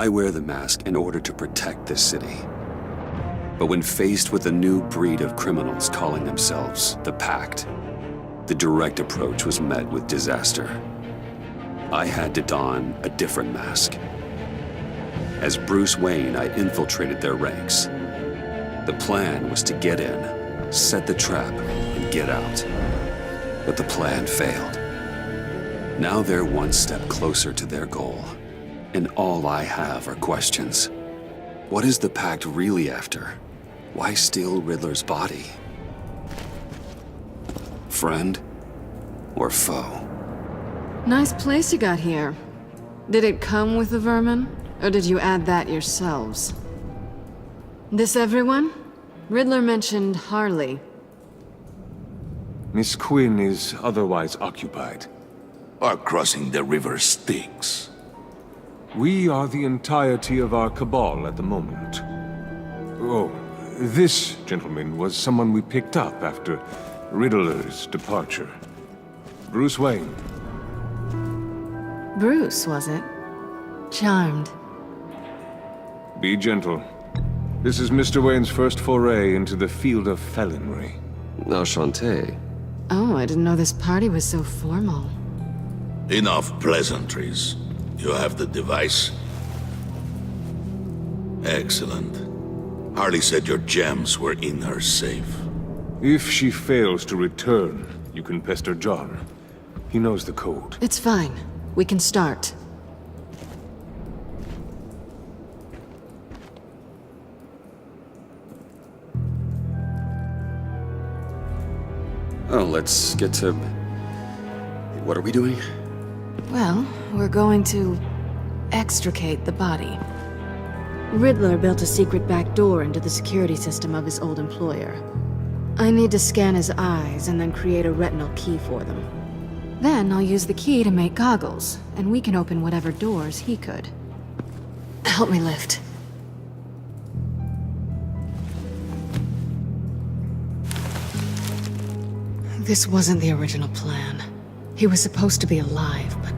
I wear the mask in order to protect this city. But when faced with a new breed of criminals calling themselves the Pact, the direct approach was met with disaster. I had to don a different mask. As Bruce Wayne, I infiltrated their ranks. The plan was to get in, set the trap, and get out. But the plan failed. Now they're one step closer to their goal, and all I have are questions. What is the Pact really after? Why steal Riddler's body? Friend or foe? Nice place you got here. Did it come with the vermin, or did you add that yourselves? This everyone? Riddler mentioned Harley. Miss Quinn is otherwise occupied. Are crossing the river Styx. We are the entirety of our cabal at the moment. Oh, this gentleman was someone we picked up after Riddler's departure. Bruce Wayne. Bruce, was it? Charmed. Be gentle. This is Mr. Wayne's first foray into the field of felonry. Enchanté. Oh, I didn't know this party was so formal. Enough pleasantries. You have the device? Excellent. Harley said your gems were in her safe. If she fails to return, you can pester John. He knows the code. It's fine. We can start. Oh, let's get to... What are we doing? Well, we're going to extricate the body. Riddler built a secret back door into the security system of his old employer. I need to scan his eyes and then create a retinal key for them. Then I'll use the key to make goggles, and we can open whatever doors he could. Help me lift. This wasn't the original plan. He was supposed to be alive, but...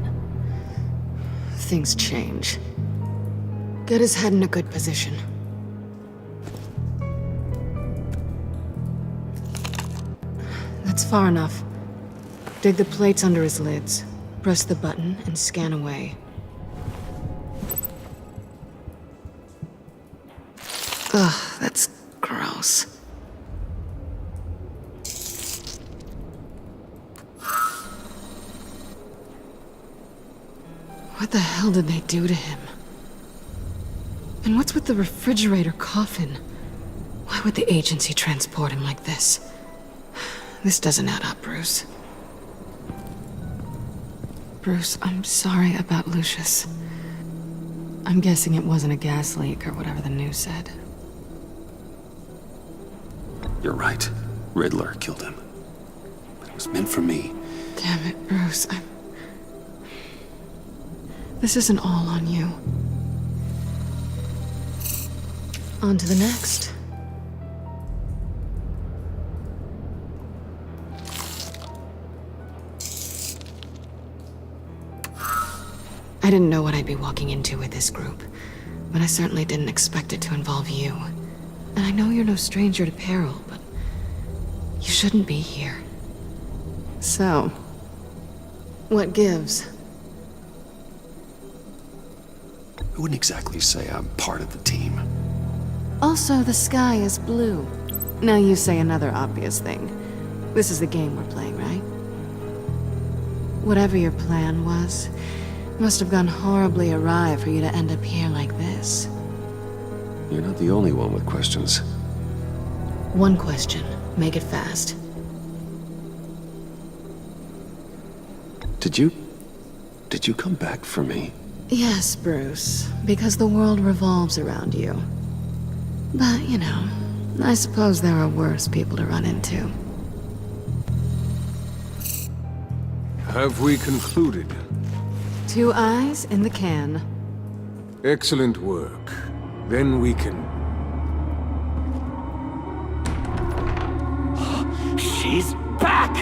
things change. Get his head in a good position. That's far enough. Dig the plates under his lids. Press the button and scan away. Ugh, that's gross. What the hell did they do to him? And what's with the refrigerator coffin? Why would the agency transport him like this? This doesn't add up, Bruce. Bruce, I'm sorry about Lucius. I'm guessing it wasn't a gas leak or whatever the news said. You're right. Riddler killed him. But it was meant for me. Damn it, Bruce. This isn't all on you. On to the next. I didn't know what I'd be walking into with this group, but I certainly didn't expect it to involve you. And I know you're no stranger to peril, but you shouldn't be here. So, what gives? I wouldn't exactly say I'm part of the team. Also, the sky is blue. Now you say another obvious thing. This is the game we're playing, right? Whatever your plan was, must have gone horribly awry for you to end up here like this. You're not the only one with questions. One question. Make it fast. Did you come back for me? Yes, Bruce. Because the world revolves around you. But, you know, I suppose there are worse people to run into. Have we concluded? 2 eyes in the can. Excellent work. Then we can... She's back!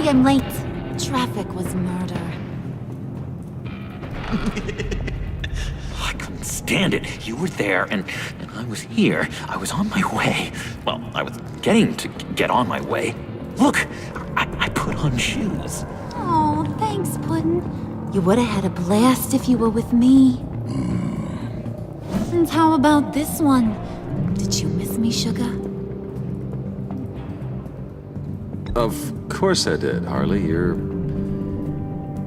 Sorry I'm late. Traffic was murder. I couldn't stand it. You were there, and I was here. I was on my way. Well, I was getting to get on my way. Look, I put on shoes. Oh, thanks, Puddin'. You would have had a blast if you were with me. And how about this one? Did you miss me, sugar? Of course I did, Harley. You're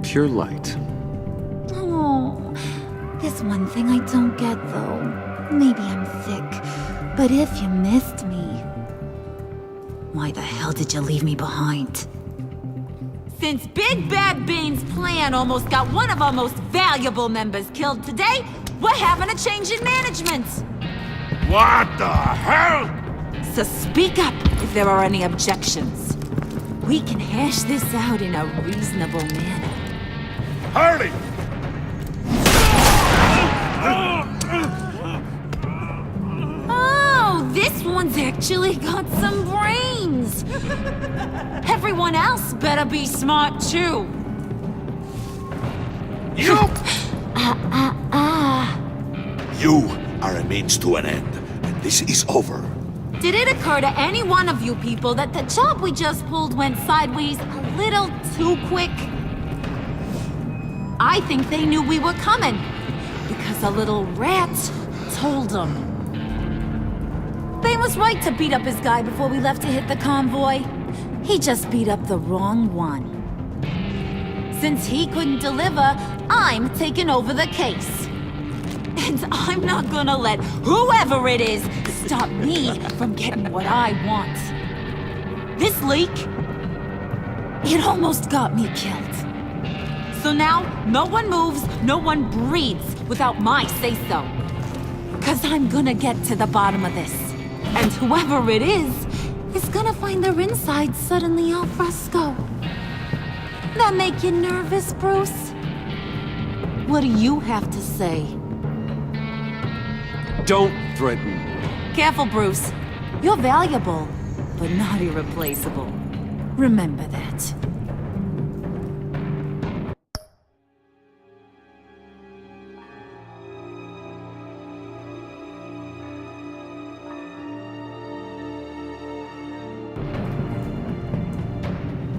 pure light. Oh, there's one thing I don't get, though. Maybe I'm thick, but if you missed me, why the hell did you leave me behind? Since Big Bad Bean's plan almost got one of our most valuable members killed today, we're having a change in management. What the hell? So speak up if there are any objections. We can hash this out in a reasonable manner. Harley! Oh, this one's actually got some brains. Everyone else better be smart too. You! You are a means to an end, and this is over. Did it occur to any one of you people that the job we just pulled went sideways a little too quick? I think they knew we were coming, because a little rat told them. Bane was right to beat up his guy before we left to hit the convoy. He just beat up the wrong one. Since he couldn't deliver, I'm taking over the case. And I'm not gonna let whoever it is stop me from getting what I want. This leak, it almost got me killed. So now, no one moves, no one breathes without my say-so. 'Cause I'm gonna get to the bottom of this. And whoever it is gonna find their inside suddenly al fresco. That make you nervous, Bruce? What do you have to say? Don't threaten. Careful, Bruce. You're valuable, but not irreplaceable. Remember that.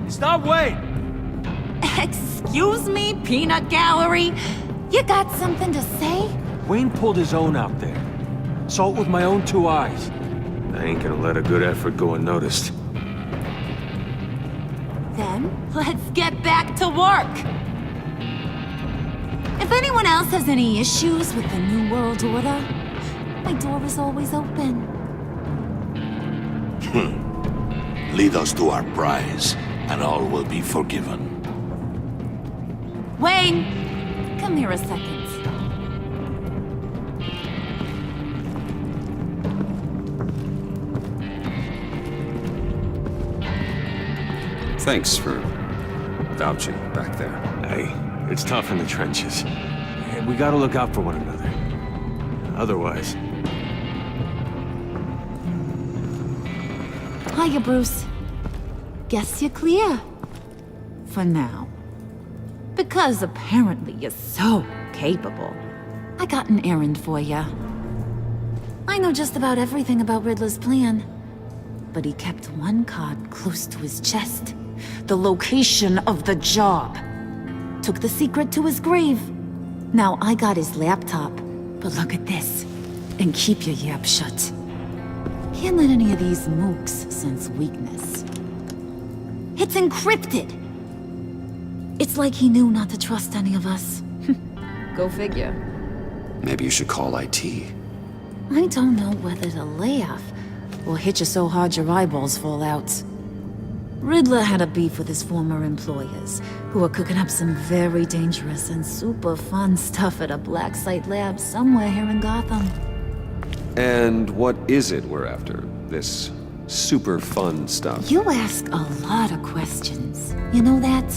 Stop, wait! Excuse me, peanut gallery? You got something to say? Wayne pulled his own out there. Saw it with my own two eyes. I ain't gonna let a good effort go unnoticed. Then, let's get back to work. If anyone else has any issues with the New World Order, my door is always open. Lead us to our prize, and all will be forgiven. Wayne, come here a second. Thanks for vouching back there. Hey, it's tough in the trenches. Hey, we gotta look out for one another. Otherwise... Hiya, Bruce. Guess you're clear. For now. Because apparently you're so capable. I got an errand for you. I know just about everything about Riddler's plan. But he kept one card close to his chest. The location of the job. Took the secret to his grave. Now I got his laptop. But look at this. And keep your yap shut. Can't let any of these mooks sense weakness. It's encrypted! It's like he knew not to trust any of us. Go figure. Maybe you should call IT. I don't know whether to laugh or hit you so hard your eyeballs fall out. Riddler had a beef with his former employers, who were cooking up some very dangerous and super fun stuff at a black site lab somewhere here in Gotham. And what is it we're after? This super fun stuff? You ask a lot of questions. You know that?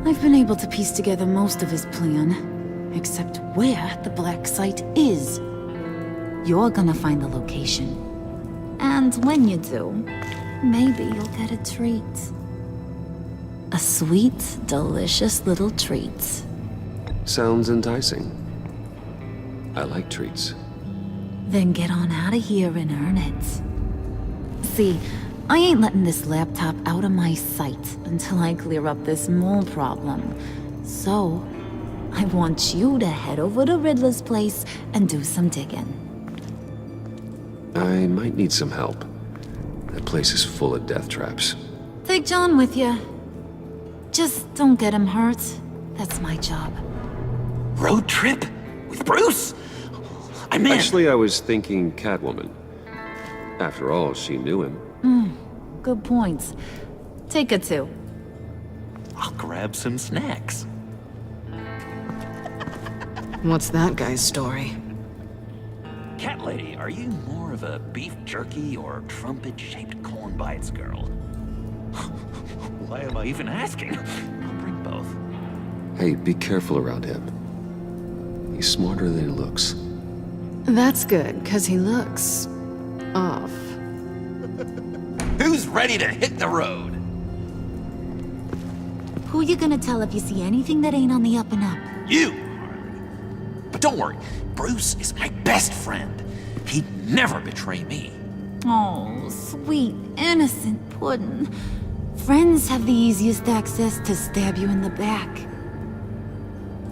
I've been able to piece together most of his plan, except where the black site is. You're gonna find the location. And when you do, maybe you'll get a treat. A sweet, delicious little treat. Sounds enticing. I like treats. Then get on out of here and earn it. See, I ain't letting this laptop out of my sight until I clear up this mole problem. So, I want you to head over to Riddler's place and do some digging. I might need some help. That place is full of death traps. Take John with you. Just don't get him hurt. That's my job. Road trip? With Bruce? I'm in. Actually, I was thinking Catwoman. After all, she knew him. Good points. Take it too. I'll grab some snacks. What's that guy's story? Cat lady, are you more of a beef jerky or trumpet-shaped corn bites girl? Why am I even asking? I'll bring both. Hey, be careful around him. He's smarter than he looks. That's good, because he looks... off. Who's ready to hit the road? Who you gonna tell if you see anything that ain't on the up and up? You, Harley. But don't worry, Bruce is my best friend. He'd never betray me. Oh, sweet, innocent puddin'. Friends have the easiest access to stab you in the back.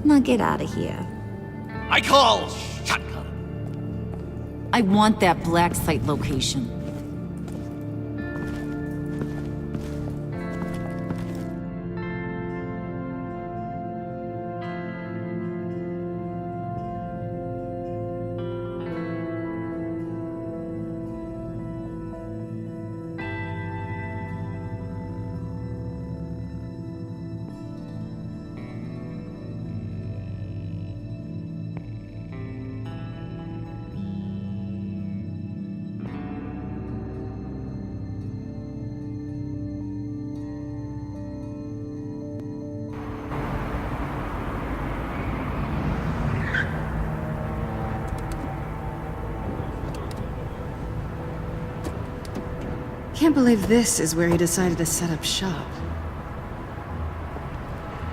Now get out of here. I call shotgun. I want that black site location. Can't believe this is where he decided to set up shop.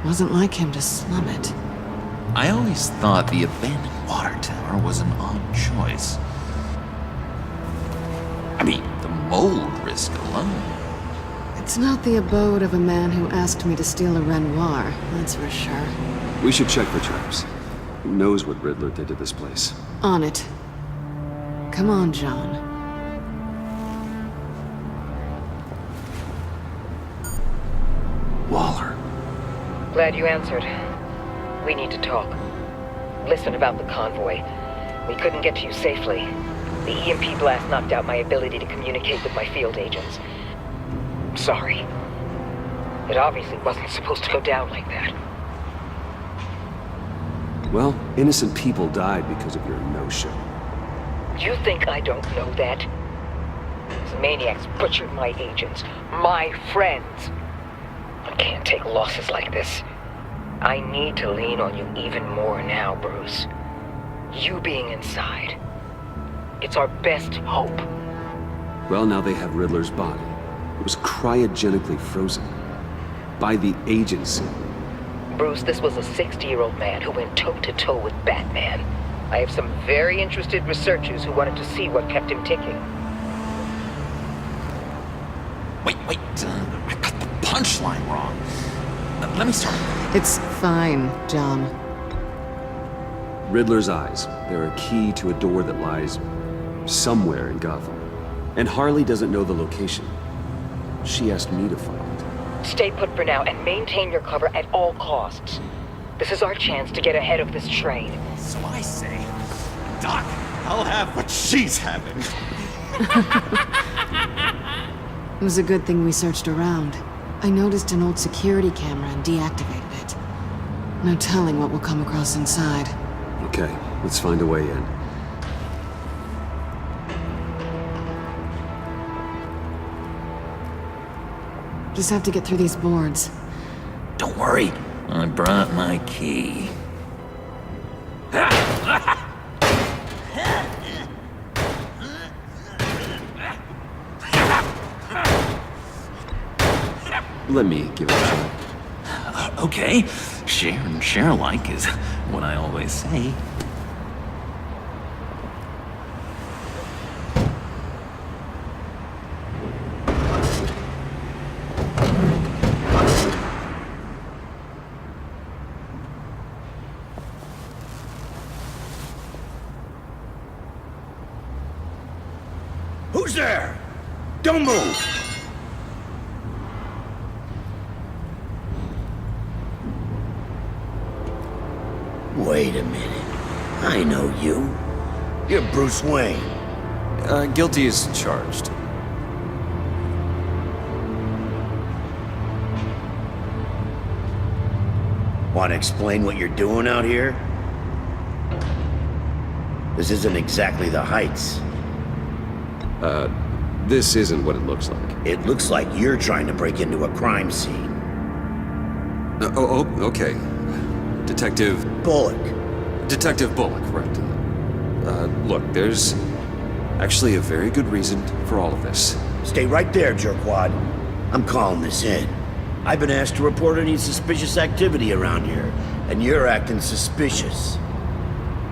Wasn't like him to slum it. I always thought the abandoned water tower was an odd choice. I mean, the mold risk alone. It's not the abode of a man who asked me to steal a Renoir, that's for sure. We should check for traps. Who knows what Riddler did to this place? On it. Come on, John. Waller. Glad you answered. We need to talk. Listen about the convoy. We couldn't get to you safely. The EMP blast knocked out my ability to communicate with my field agents. Sorry. It obviously wasn't supposed to go down like that. Well, innocent people died because of your no-show. You think I don't know that? These maniacs butchered my agents, my friends. I can't take losses like this. I need to lean on you even more now, Bruce. You being inside. It's our best hope. Well, now they have Riddler's body. It was cryogenically frozen. By the agency. Bruce, this was a 60-year-old man who went toe-to-toe with Batman. I have some very interested researchers who wanted to see what kept him ticking. Wait, I got the punchline wrong. Let me start. It's fine, John. Riddler's eyes. They're a key to a door that lies somewhere in Gotham. And Harley doesn't know the location. She asked me to find it. Stay put for now and maintain your cover at all costs. This is our chance to get ahead of this train. So I say, Doc, I'll have what she's having. It was a good thing we searched around. I noticed an old security camera and deactivated it. No telling what we'll come across inside. Okay, let's find a way in. Just have to get through these boards. Don't worry, I brought my key. Let me give it a shot. Okay, share and share alike is what I always say. Who's there? Don't move! Wait a minute. I know you. You're Bruce Wayne. Guilty as charged. Want to explain what you're doing out here? This isn't exactly the Heights. This isn't what it looks like. It looks like you're trying to break into a crime scene. Okay. Detective Bullock. Bullock, right. Look, there's actually a very good reason for all of this. Stay right there, jerkwad. I'm calling this in. I've been asked to report any suspicious activity around here, and you're acting suspicious.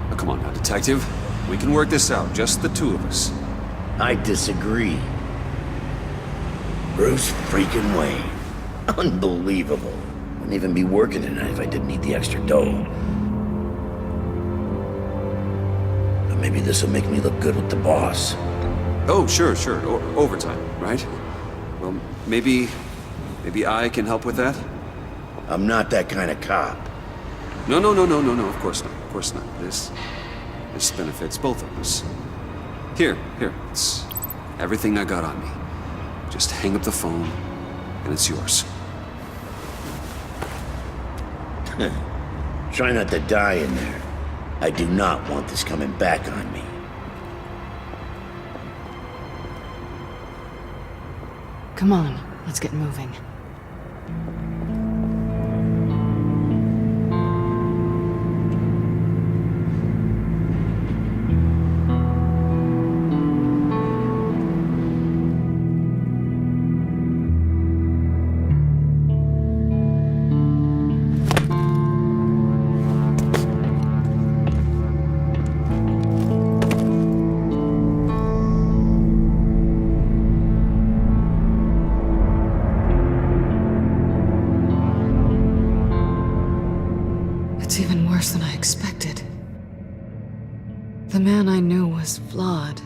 Now, come on now, Detective. We can work this out, just the two of us. I disagree. Bruce freaking Wayne. Unbelievable. Wouldn't even be working tonight if I didn't need the extra dough. But maybe this'll make me look good with the boss. Oh, sure. Overtime, right? Well, maybe I can help with that? I'm not that kind of cop. No, of course not. This benefits both of us. Here, it's everything I got on me. Just hang up the phone, and it's yours. Try not to die in there. I do not want this coming back on me. Come on, let's get moving. It's even worse than I expected. The man I knew was flawed,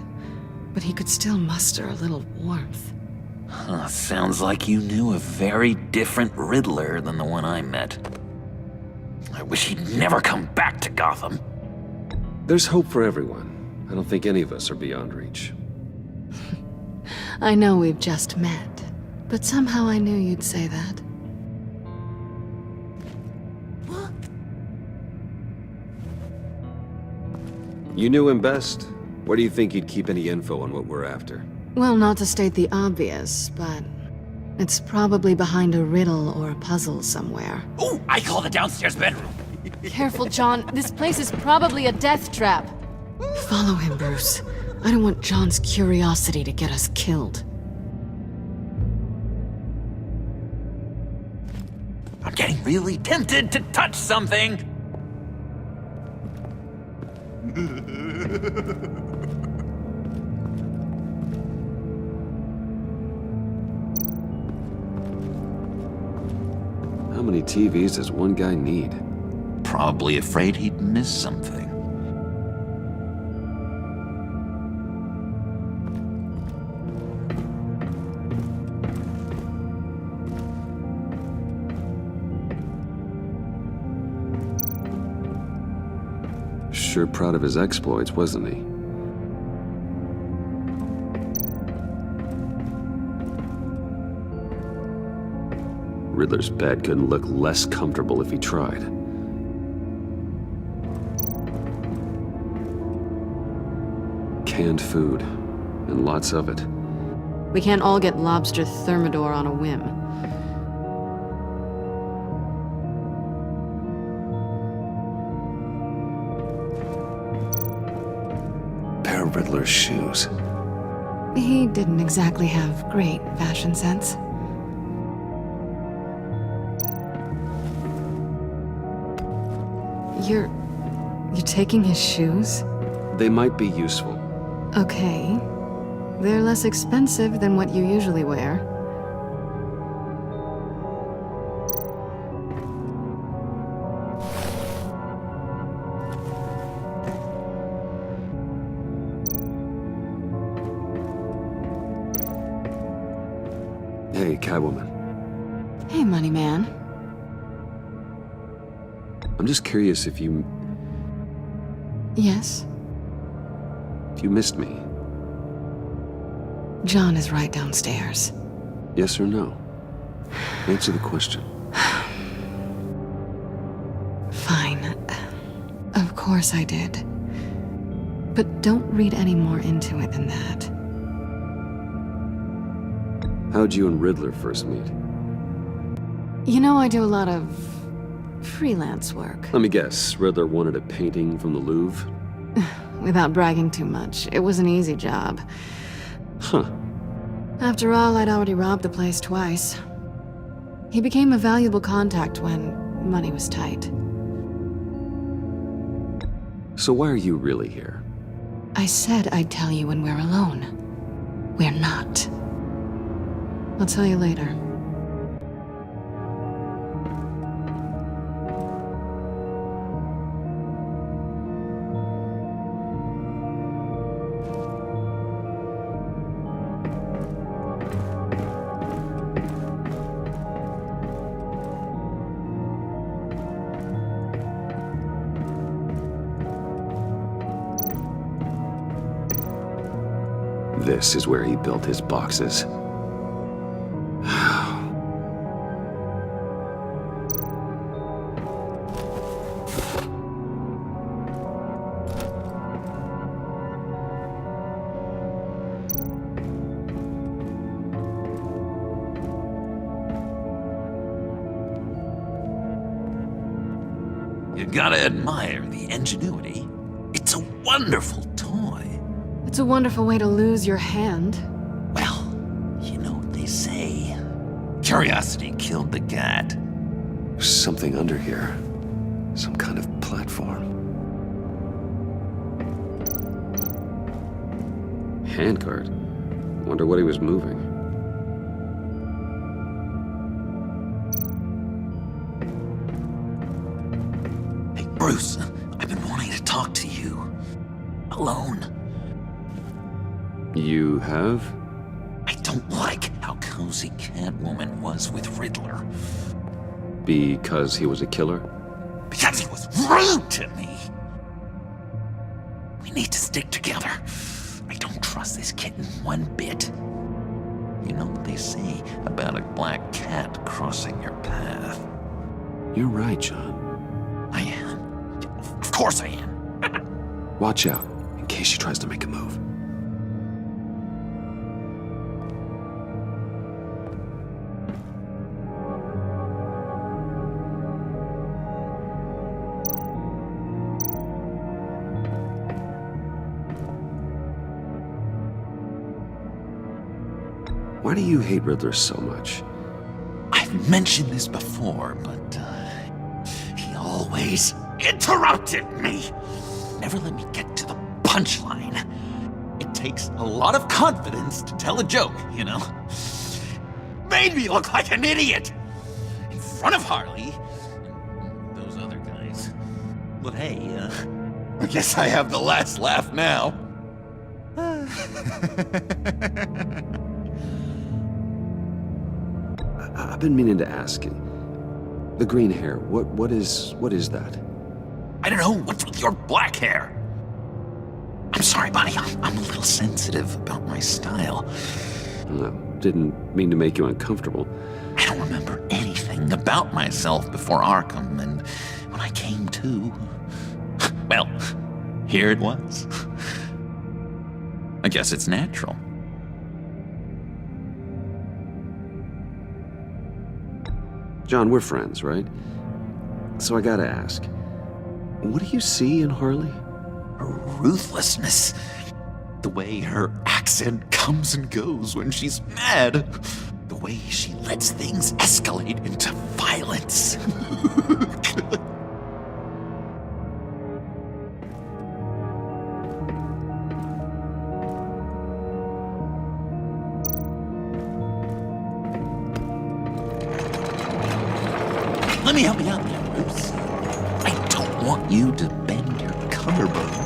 but he could still muster a little warmth. Sounds like you knew a very different Riddler than the one I met. I wish he'd never come back to Gotham. There's hope for everyone. I don't think any of us are beyond reach. I know we've just met, but somehow I knew you'd say that. You knew him best. Where do you think he'd keep any info on what we're after? Well, not to state the obvious, but it's probably behind a riddle or a puzzle somewhere. Oh, I call the downstairs bedroom. Careful, John. This place is probably a death trap. Follow him, Bruce. I don't want John's curiosity to get us killed. I'm getting really tempted to touch something. How many TVs does one guy need? Probably afraid he'd miss something. Sure proud of his exploits, wasn't he? Riddler's bed couldn't look less comfortable if he tried. Canned food, and lots of it. We can't all get lobster thermidor on a whim. Pair of Riddler's shoes. He didn't exactly have great fashion sense. You're taking his shoes? They might be useful. Okay. They're less expensive than what you usually wear. Hey, Catwoman. Hey, money man. I'm just curious if you Yes? missed me. John is right downstairs. Yes or no? Answer the question. Fine. Of course I did. But don't read any more into it than that. How'd you and Riddler first meet? You know, I do a lot of freelance work. Let me guess, Riddler wanted a painting from the Louvre? Without bragging too much, it was an easy job. Huh. After all, I'd already robbed the place twice. He became a valuable contact when money was tight. So why are you really here? I said I'd tell you when we're alone. We're not. I'll tell you later. This is where he built his boxes. You gotta admire the ingenuity. It's a wonderful toy. It's a wonderful way to lose your hand. Well, you know what they say. Curiosity killed the cat. There's something under here. Some kind of platform. Handcart. Wonder what he was moving. Hey, Bruce, I've been wanting to talk to you. Alone. You have? I don't like how cozy Catwoman was with Riddler. Because he was a killer? Because he was rude to me. We need to stick together. I don't trust this kitten one bit. You know what they say about a black cat crossing your path? You're right, John. I am. Of course I am. Watch out, in case she tries to make a move. Why do you hate Riddler so much? I've mentioned this before, but he always interrupted me. Never let me get to the punchline. It takes a lot of confidence to tell a joke, you know? Made me look like an idiot in front of Harley and those other guys. But hey, I guess I have the last laugh now. I've been meaning to ask you. The green hair, what is that? I don't know what's with your black hair. I'm sorry, buddy. I'm a little sensitive about my style. Didn't mean to make you uncomfortable. I don't remember anything about myself before Arkham, and when I came to, well, here it was. I guess it's natural. John, we're friends, right? So I gotta ask, what do you see in Harley? Her ruthlessness. The way her accent comes and goes when she's mad. The way she lets things escalate into violence. Let me help you out there, Bruce. I don't want you to bend your collarbone.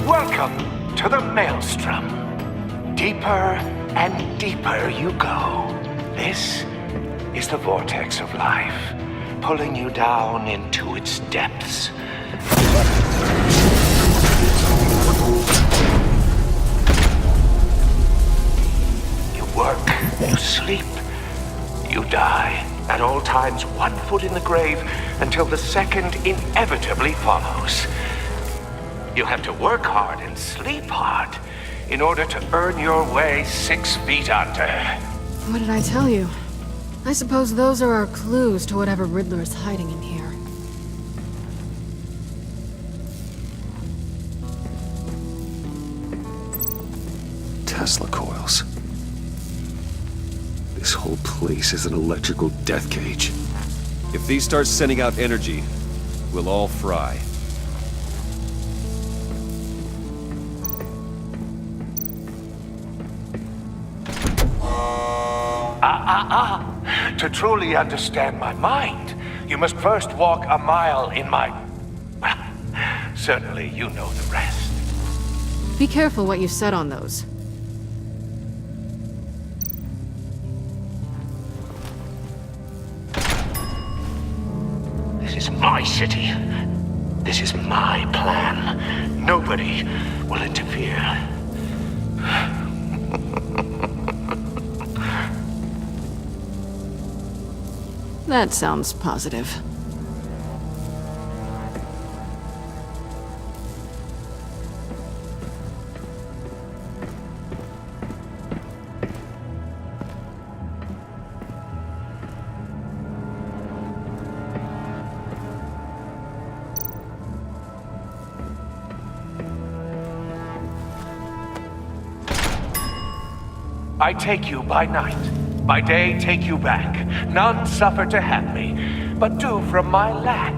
Welcome to the Maelstrom. Deeper and deeper you go. This is the vortex of life, pulling you down into its depths. You work, you sleep, you die. At all times, 1 foot in the grave until the second inevitably follows. You have to work hard and sleep hard in order to earn your way 6 feet under. What did I tell you? I suppose those are our clues to whatever Riddler is hiding in here. Tesla coils. This whole place is an electrical death cage. If these start sending out energy, we'll all fry. To truly understand my mind, you must first walk a mile in my... Well, certainly you know the rest. Be careful what you said on those. This is my city. This is my plan. Nobody will interfere. That sounds positive. I take you by night. By day, take you back. None suffer to have me, but do from my lack.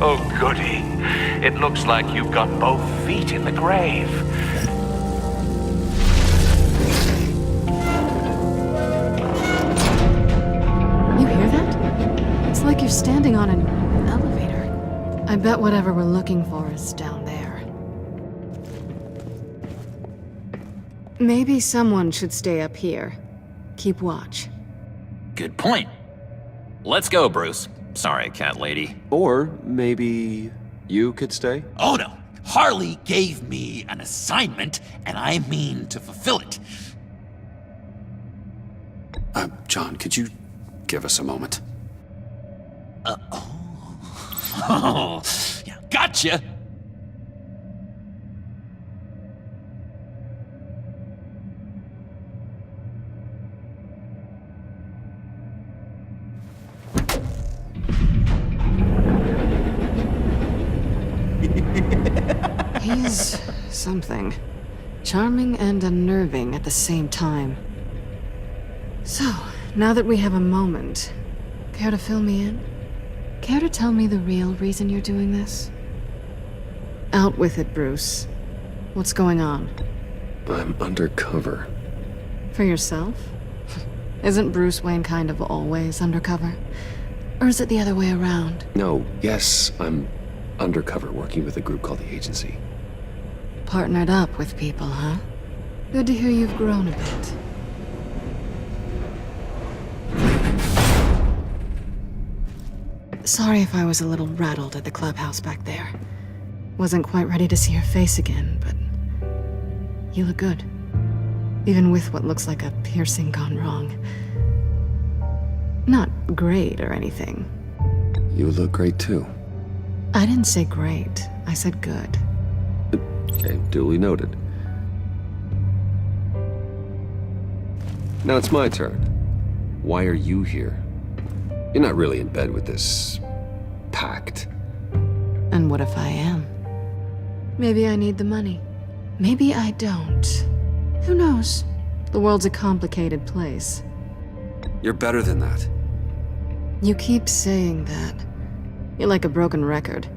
Oh, goody. It looks like you've got both feet in the grave. You hear that? It's like you're standing on an elevator. I bet whatever we're looking for is down there. Maybe someone should stay up here. Keep watch. Good point. Let's go, Bruce. Sorry, cat lady. Or maybe you could stay? Oh no! Harley gave me an assignment, and I mean to fulfill it. John, could you give us a moment? Oh, yeah, gotcha! He's something. Charming and unnerving at the same time. So, now that we have a moment, care to fill me in? Care to tell me the real reason you're doing this? Out with it, Bruce. What's going on? I'm undercover. For yourself? Isn't Bruce Wayne kind of always undercover? Or is it the other way around? No, yes, I'm undercover working with a group called the Agency. Partnered up with people, huh? Good to hear you've grown a bit. Sorry if I was a little rattled at the clubhouse back there. Wasn't quite ready to see your face again, but you look good. Even with what looks like a piercing gone wrong. Not great or anything. You look great too. I didn't say great. I said good. Okay, duly noted. Now it's my turn. Why are you here? You're not really in bed with this... Pact. And what if I am? Maybe I need the money. Maybe I don't. Who knows? The world's a complicated place. You're better than that. You keep saying that. You're like a broken record.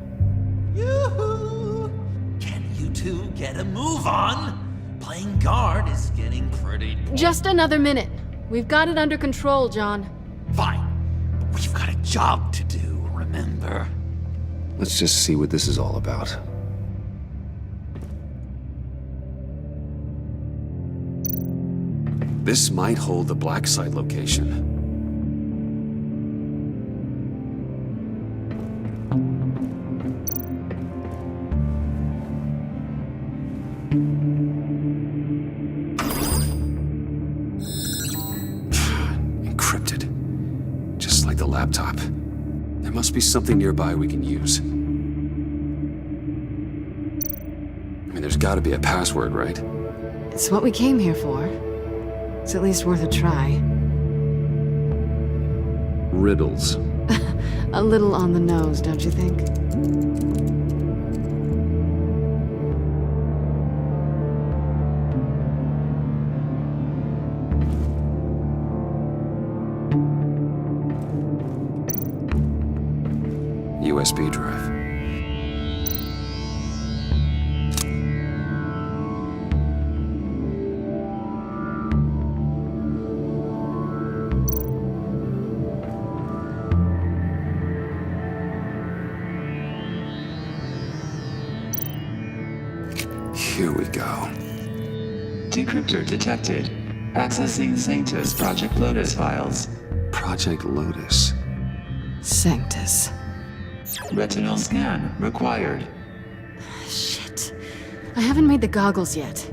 Yoo-hoo! Can you two get a move on? Playing guard is getting pretty... Just another minute. We've got it under control, John. Fine. But we've got a job to do, remember? Let's just see what this is all about. This might hold the black site location. Encrypted. Just like the laptop. There must be something nearby we can use. I mean, there's gotta be a password, right? It's what we came here for. It's at least worth a try. Riddles. A little on the nose, don't you think? USB drive. Here we go. Decryptor detected. Accessing Sanctus Project Lotus files. Project Lotus. Sanctus. Retinal scan required. Shit. I haven't made the goggles yet.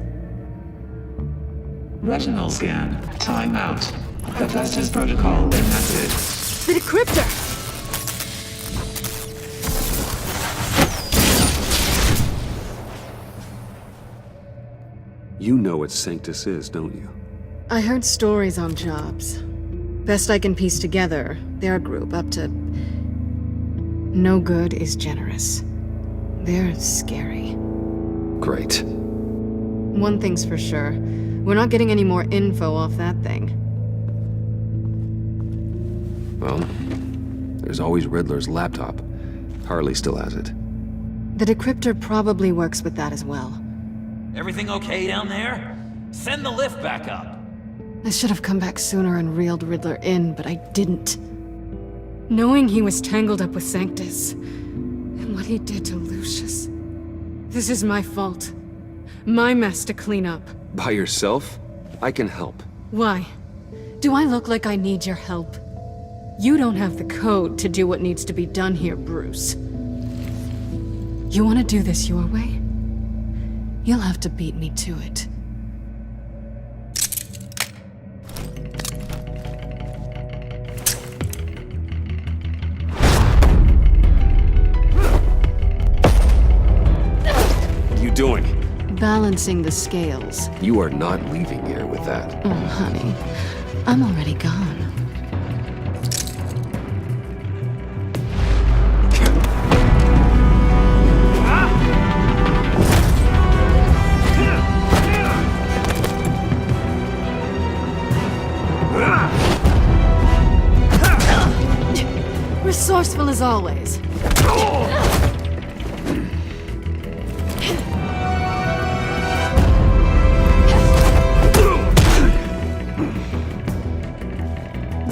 Retinal scan. Timeout. Hephaestus protocol enacted. The decryptor! You know what Sanctus is, don't you? I heard stories on jobs. Best I can piece together, their group up to... No good is generous. They're scary. Great. One thing's for sure. We're not getting any more info off that thing. Well, there's always Riddler's laptop. Harley still has it. The decryptor probably works with that as well. Everything okay down there? Send the lift back up. I should have come back sooner and reeled Riddler in, but I didn't. Knowing he was tangled up with Sanctus, and what he did to Lucius. This is my fault. My mess to clean up. By yourself? I can help. Why? Do I look like I need your help? You don't have the code to do what needs to be done here, Bruce. You want to do this your way? You'll have to beat me to it. What are you doing? Balancing the scales. You are not leaving here with that. Oh, honey. I'm already gone. Resourceful as always.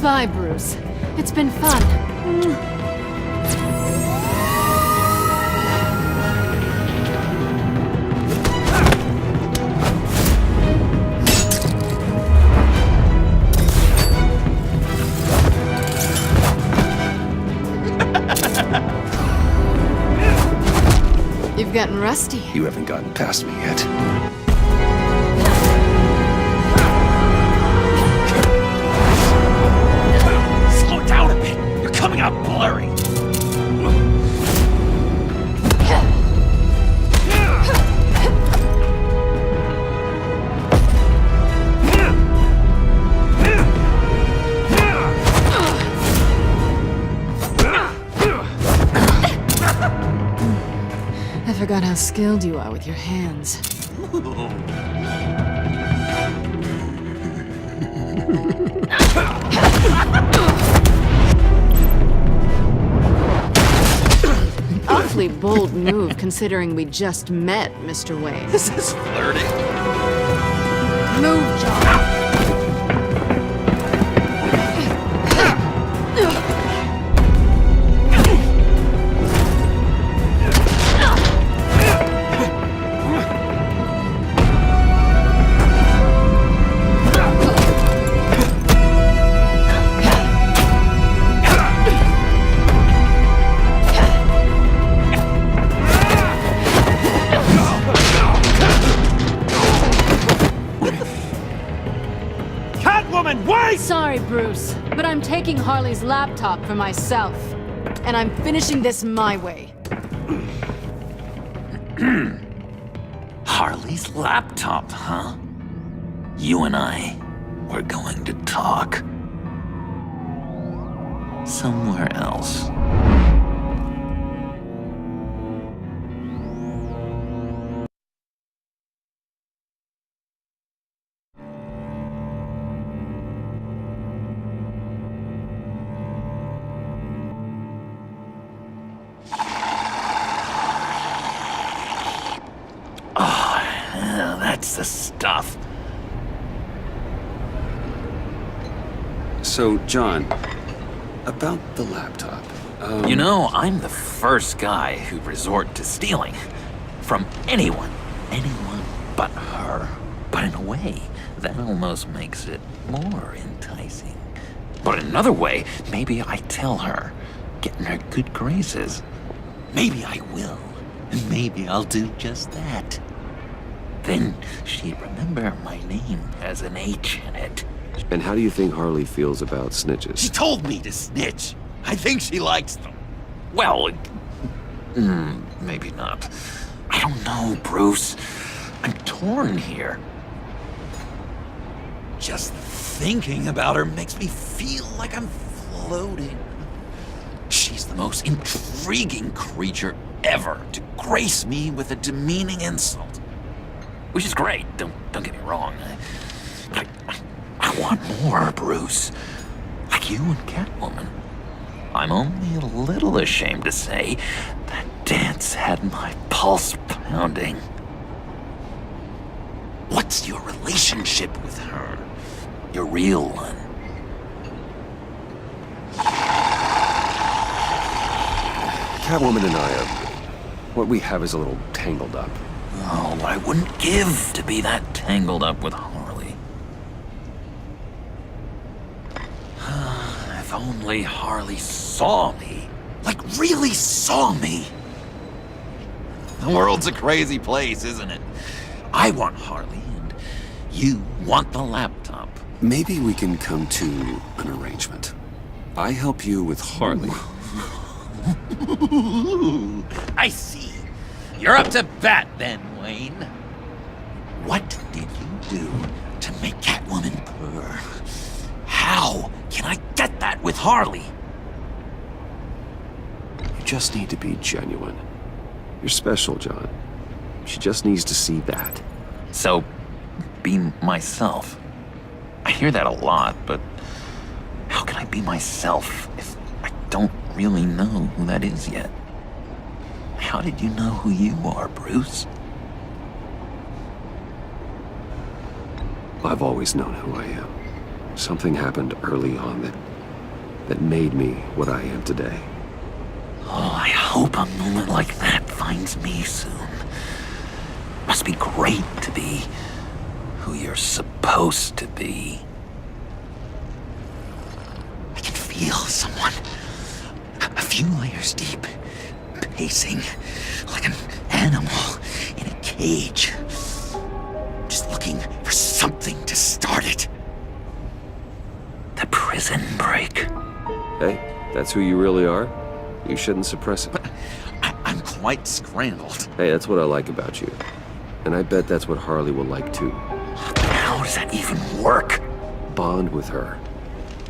Bye, Bruce. It's been fun. You've gotten rusty. You haven't gotten past me yet. Slow down a bit. You're coming out blurry. forgot how skilled you are with your hands. Awfully bold move, considering we just met, Mr. Wayne. This is flirting. Move, John. Sorry, Bruce, but I'm taking Harley's laptop for myself. And I'm finishing this my way. Harley's laptop, huh? You and I, we're going to talk. Somewhere else. That's the stuff. So, John, about the laptop. You know, I'm the first guy who'd resort to stealing. From anyone but her. But in a way, that almost makes it more enticing. But in another way, maybe I tell her, get in her good graces. Maybe I will. And maybe I'll do just that. Then she'd remember my name has an H in it. And how do you think Harley feels about snitches? She told me to snitch. I think she likes them. Well, maybe not. I don't know, Bruce. I'm torn here. Just thinking about her makes me feel like I'm floating. She's the most intriguing creature ever to grace me with a demeaning insult. Which is great, don't get me wrong. I want more, Bruce. Like you and Catwoman. I'm only a little ashamed to say that dance had my pulse pounding. What's your relationship with her? Your real one? Catwoman and I are... what we have is a little tangled up. Oh, I wouldn't give to be that tangled up with Harley. If only Harley saw me. Like, really saw me. The world's a crazy place, isn't it? I want Harley, and you want the laptop. Maybe we can come to an arrangement. I help you with Harley. I see. You're up to bat then, Wayne. What did you do to make Catwoman purr? How can I get that with Harley? You just need to be genuine. You're special, John. She just needs to see that. So, be myself. I hear that a lot, but how can I be myself if I don't really know who that is yet? How did you know who you are, Bruce? I've always known who I am. Something happened early on that made me what I am today. Oh, I hope a moment like that finds me soon. Must be great to be who you're supposed to be. I can feel someone a few layers deep, pacing like an animal in a cage. Just looking for something to start it. The prison break. Hey, that's who you really are? You shouldn't suppress it. But I'm quite scrambled. Hey, that's what I like about you. And I bet that's what Harley will like too. How does that even work? Bond with her.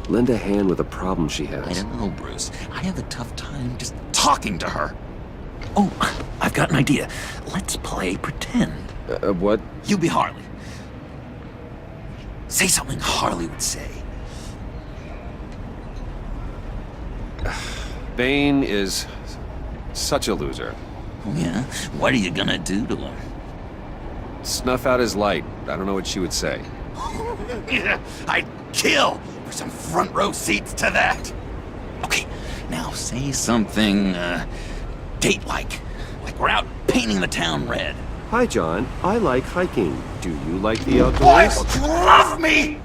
Lend a hand with a problem she has. I don't know, Bruce. I have a tough time just talking to her. Oh, I've got an idea. Let's play pretend. What? You be Harley. Say something Harley would say. Bane is such a loser. Yeah? What are you gonna do to him? Snuff out his light. I don't know what she would say. I'd kill for some front row seats to that. Okay, now say something, date-like. Like we're out painting the town red. Hi, John. I like hiking. Do you like the outdoors? Boys, love me!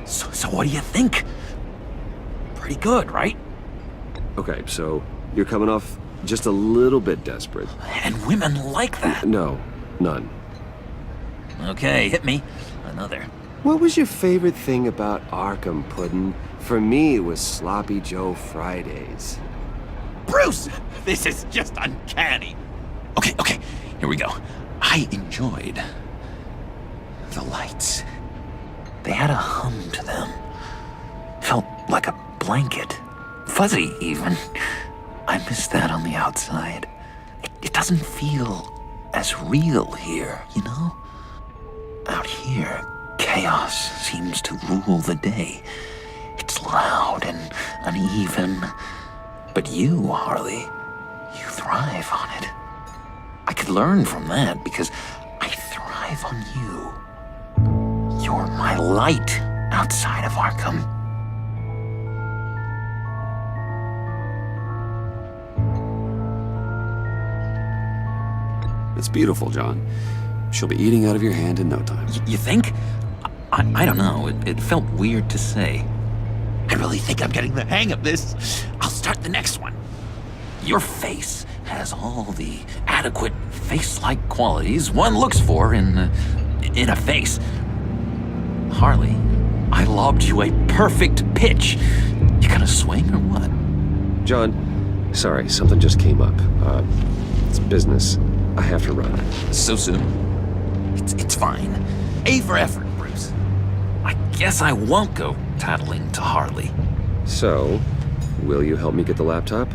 So what do you think? Pretty good, right? Okay, so you're coming off just a little bit desperate. And women like that. No, none. Okay, hit me. Another. What was your favorite thing about Arkham, Puddin'? For me, it was Sloppy Joe Fridays. Bruce! This is just uncanny. Okay, here we go. I enjoyed the lights. They had a hum to them. Felt like a blanket. Fuzzy, even. I miss that on the outside. It doesn't feel as real here, you know? Out here, chaos seems to rule the day. It's loud and uneven. But you, Harley, you thrive on it. I could learn from that because I thrive on you. You're my light outside of Arkham. It's beautiful, John. She'll be eating out of your hand in no time. You think? I don't know. It felt weird to say. I really think I'm getting the hang of this. I'll start the next one. Your face has all the adequate face-like qualities one looks for in a face. Harley, I lobbed you a perfect pitch. You gonna swing or what? John, sorry, something just came up. It's business. I have to run. So soon? It's fine. A for effort, Bruce. I guess I won't go tattling to Harley. So, will you help me get the laptop?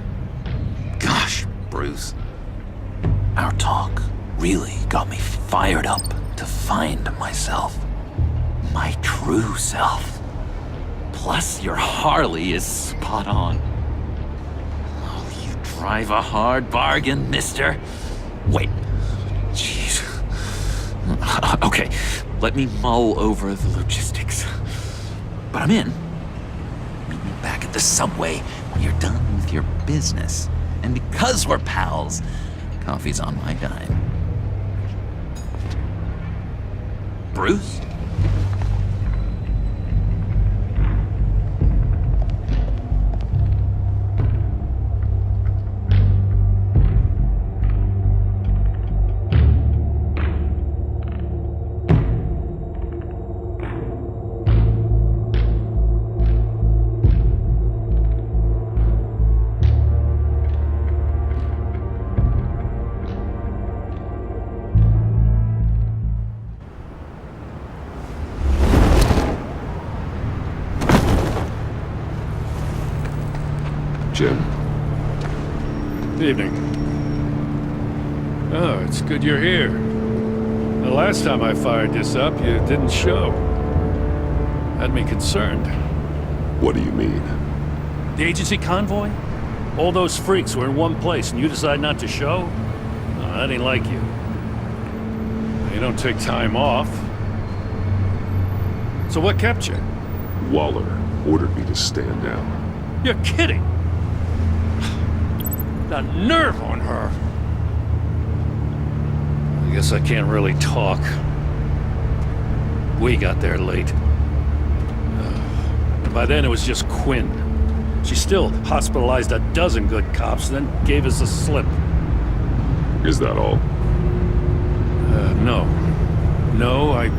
Gosh, Bruce. Our talk really got me fired up to find myself. My true self. Plus, your Harley is spot on. Oh, you drive a hard bargain, mister. Wait. Jeez. Okay, let me mull over the logistics. But I'm in. Meet me back at the subway when you're done with your business. And because we're pals, coffee's on my dime. Bruce? Jim. Evening. Oh, it's good you're here. The last time I fired this up, you didn't show. Had me concerned. What do you mean? The agency convoy? All those freaks were in one place and you decide not to show? No, that ain't like you. You don't take time off. So what kept you? Waller ordered me to stand down. You're kidding! The nerve on her! I guess I can't really talk. We got there late. And by then it was just Quinn. She still hospitalized a dozen good cops, then gave us the slip. Is that all? No. No, I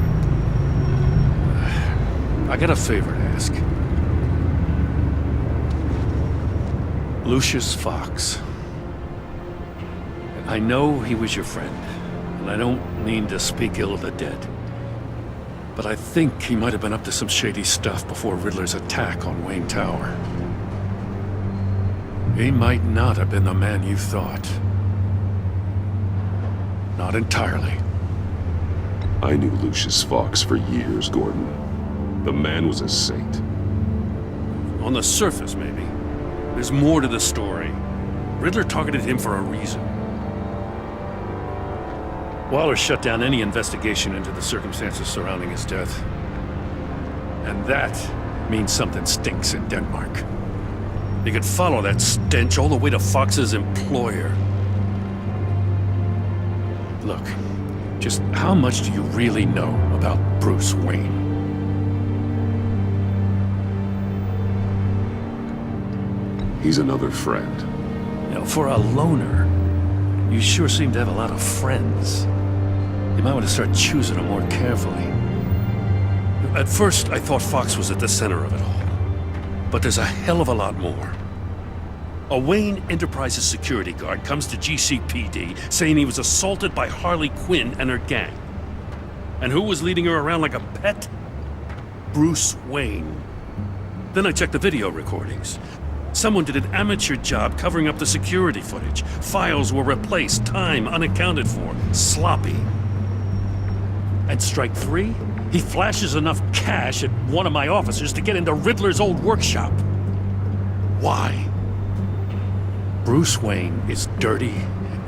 got a favor to ask. Lucius Fox. I know he was your friend, and I don't mean to speak ill of the dead. But I think he might have been up to some shady stuff before Riddler's attack on Wayne Tower. He might not have been the man you thought. Not entirely. I knew Lucius Fox for years, Gordon. The man was a saint. On the surface, maybe. There's more to the story. Riddler targeted him for a reason. Waller shut down any investigation into the circumstances surrounding his death. And that means something stinks in Denmark. You could follow that stench all the way to Fox's employer. Look, just how much do you really know about Bruce Wayne? He's another friend. You know, for a loner, you sure seem to have a lot of friends. You might want to start choosing them more carefully. At first, I thought Fox was at the center of it all. But there's a hell of a lot more. A Wayne Enterprises security guard comes to GCPD saying he was assaulted by Harley Quinn and her gang. And who was leading her around like a pet? Bruce Wayne. Then I checked the video recordings. Someone did an amateur job covering up the security footage. Files were replaced, time unaccounted for, sloppy. And strike three? He flashes enough cash at one of my officers to get into Riddler's old workshop. Why? Bruce Wayne is dirty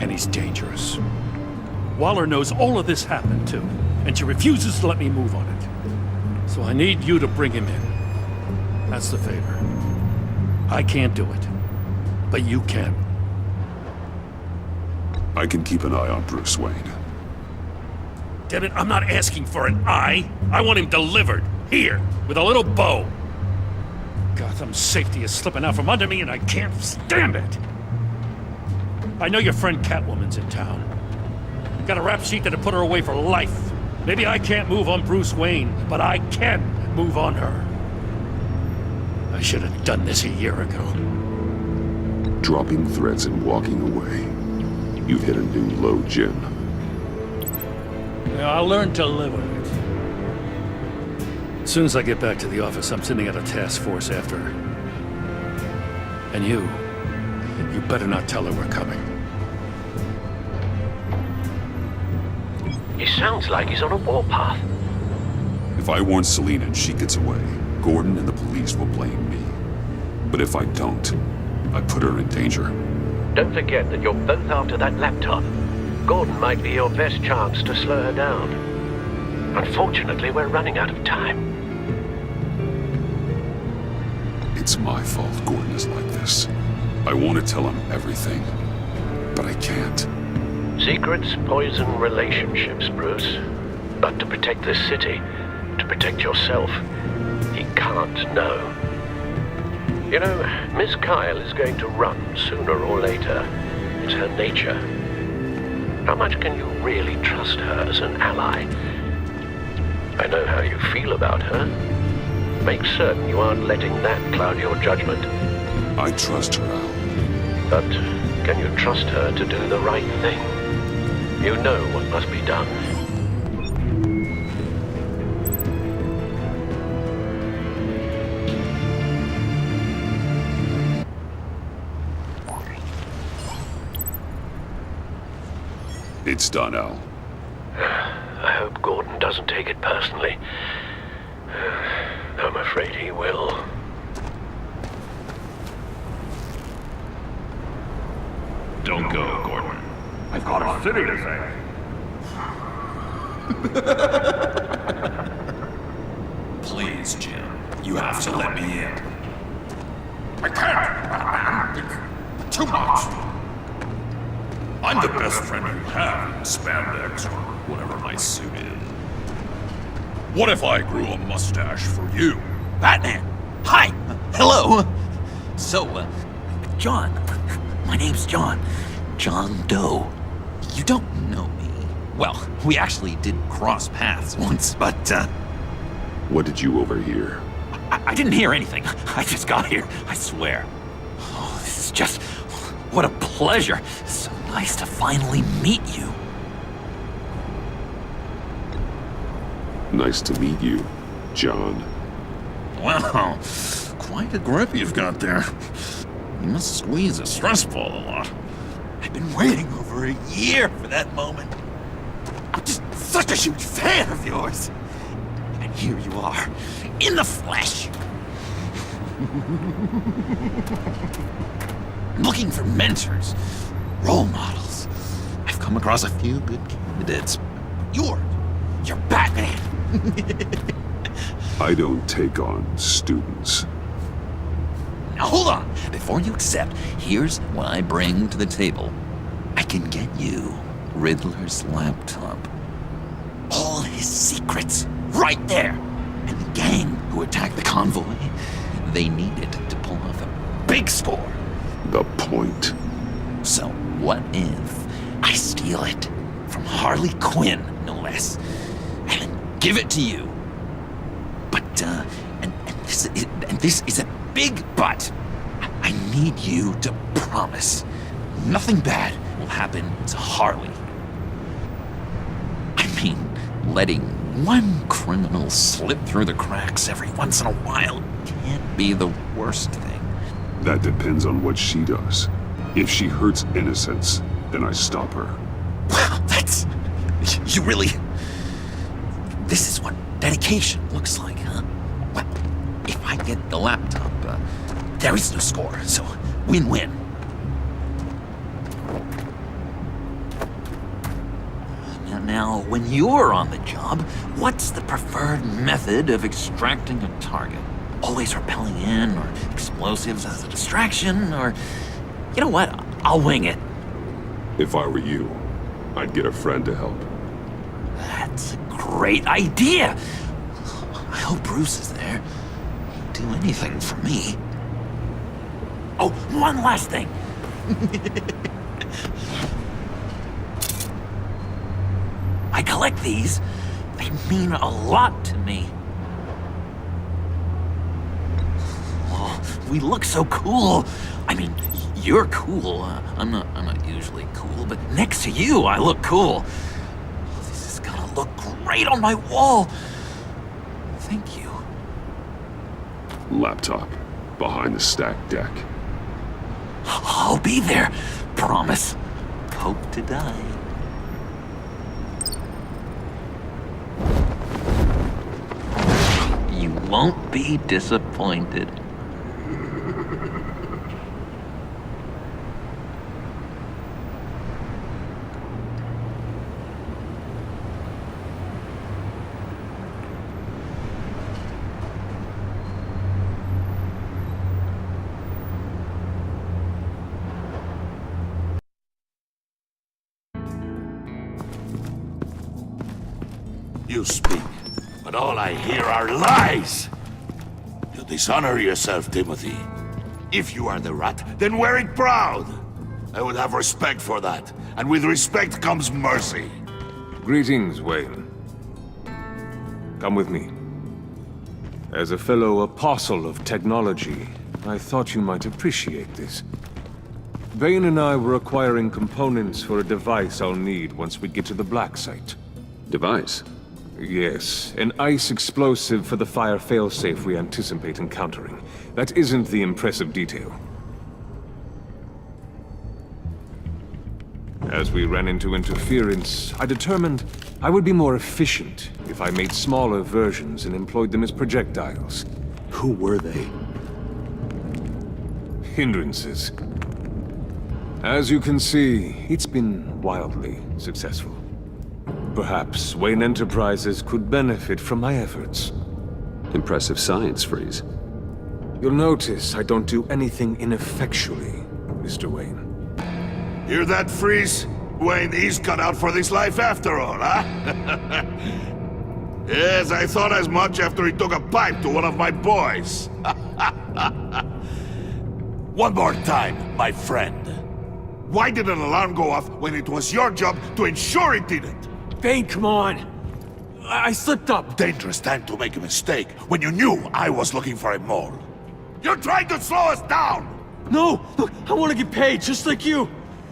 and he's dangerous. Waller knows all of this happened too, and she refuses to let me move on it. So I need you to bring him in. That's the favor. I can't do it, but you can. I can keep an eye on Bruce Wayne. Damn it, I'm not asking for an eye. I want him delivered, here, with a little bow. Gotham's safety is slipping out from under me and I can't stand it. I know your friend Catwoman's in town. Got a rap sheet that'll put her away for life. Maybe I can't move on Bruce Wayne, but I can move on her. I should have done this a year ago. Dropping threats and walking away. You've hit a new low, Jim. Yeah, I'll learn to live with it. As soon as I get back to the office, I'm sending out a task force after her. And you better not tell her we're coming. He sounds like he's on a warpath. If I warn Selina and she gets away, Gordon and the police will blame me. But if I don't, I put her in danger. Don't forget that you're both after that laptop. Gordon might be your best chance to slow her down. Unfortunately, we're running out of time. It's my fault Gordon is like this. I want to tell him everything, but I can't. Secrets poison relationships, Bruce. But to protect this city, to protect yourself, he can't know. You know, Miss Kyle is going to run sooner or later. It's her nature. How much can you really trust her as an ally? I know how you feel about her. Make certain you aren't letting that cloud your judgment. I trust her, Al. But can you trust her to do the right thing? You know what must be done. It's done, Al. I hope Gordon doesn't take it personally. I'm afraid he will. Don't go, Gordon. I've got a city to save. Please, Jim. You have to let me in. I can't, Batman. Too much. I'm the best friend you have in spandex or whatever my suit is. What if I grew a mustache for you? Batman! Hi! Hello! So, John. My name's John. John Doe. You don't know me. Well, we actually did cross paths once, but, What did you overhear? I didn't hear anything. I just got here, I swear. Oh, this is just... what a pleasure. So nice to finally meet you. Nice to meet you, John. Wow, quite a grip you've got there. You must squeeze a stress ball a lot. I've been waiting over a year for that moment. I'm just such a huge fan of yours. And here you are, in the flesh. Looking for mentors, role models. I've come across a few good candidates. You're Batman. I don't take on students. Now hold on. Before you accept, here's what I bring to the table. I can get you Riddler's laptop. All his secrets, right there. And the gang who attacked the convoy, they needed to pull off a big score. The point. So what if I steal it from Harley Quinn, no less, and then give it to you? But, and this is a big but. I need you to promise nothing bad will happen to Harley. I mean, letting one criminal slip through the cracks every once in a while can't be the worst thing. That depends on what she does. If she hurts innocents, then I stop her. Wow, that's... You really... This is what dedication looks like, huh? Well, if I get the laptop, there is no score, so win-win. Now, when you're on the job, what's the preferred method of extracting a target? Always rappelling in, or explosives as a distraction, or... You know what? I'll wing it. If I were you, I'd get a friend to help. That's a great idea! I hope Bruce is there. He'd do anything for me. Oh, one last thing! I collect these. They mean a lot to me. Oh, we look so cool. I mean, you're cool. I'm not usually cool, but next to you, I look cool. This is gonna look great on my wall. Thank you. Laptop, behind the stacked deck. I'll be there. Promise. Hope to die. You won't be disappointed. You speak, but all I hear are lies! You dishonor yourself, Timothy. If you are the rat, then wear it proud! I would have respect for that, and with respect comes mercy. Greetings, Wayne. Come with me. As a fellow apostle of technology, I thought you might appreciate this. Bane and I were acquiring components for a device I'll need once we get to the Black Site. Device? Yes, an ice explosive for the fire failsafe we anticipate encountering. That isn't the impressive detail. As we ran into interference, I determined I would be more efficient if I made smaller versions and employed them as projectiles. Who were they? Hindrances. As you can see, it's been wildly successful. Perhaps Wayne Enterprises could benefit from my efforts. Impressive science, Freeze. You'll notice I don't do anything ineffectually, Mr. Wayne. Hear that, Freeze? Wayne, he's cut out for this life after all, huh? Yes, I thought as much after he took a pipe to one of my boys. One more time, my friend. Why did an alarm go off when it was your job to ensure it didn't? Bane, come on! I slipped up! Dangerous time to make a mistake when you knew I was looking for a mole. You're trying to slow us down! No! Look, I want to get paid, just like you!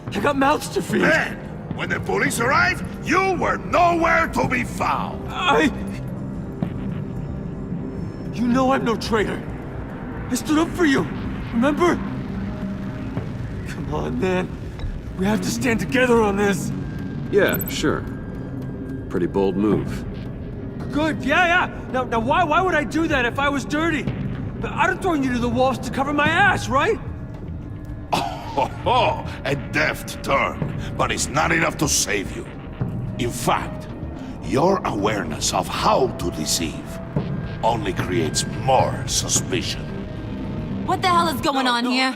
I got mouths to feed! Then, when the police arrived, you were nowhere to be found! You know I'm no traitor. I stood up for you, remember? Come on, man. We have to stand together on this. Yeah, sure. Pretty bold move. Good, yeah. Now why would I do that if I was dirty? I'd have thrown you to the wolves to cover my ass, right? Oh, a deft turn, but it's not enough to save you. In fact, your awareness of how to deceive only creates more suspicion. What the hell is going on here?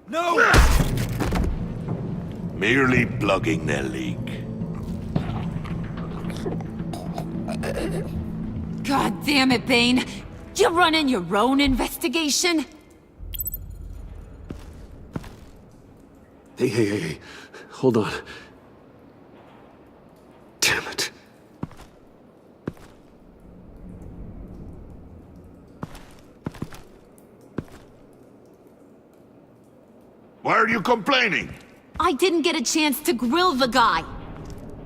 No! Merely plugging their leak. God damn it, Bane. You're running your own investigation? Hey. Hold on. Damn it. Why are you complaining? I didn't get a chance to grill the guy.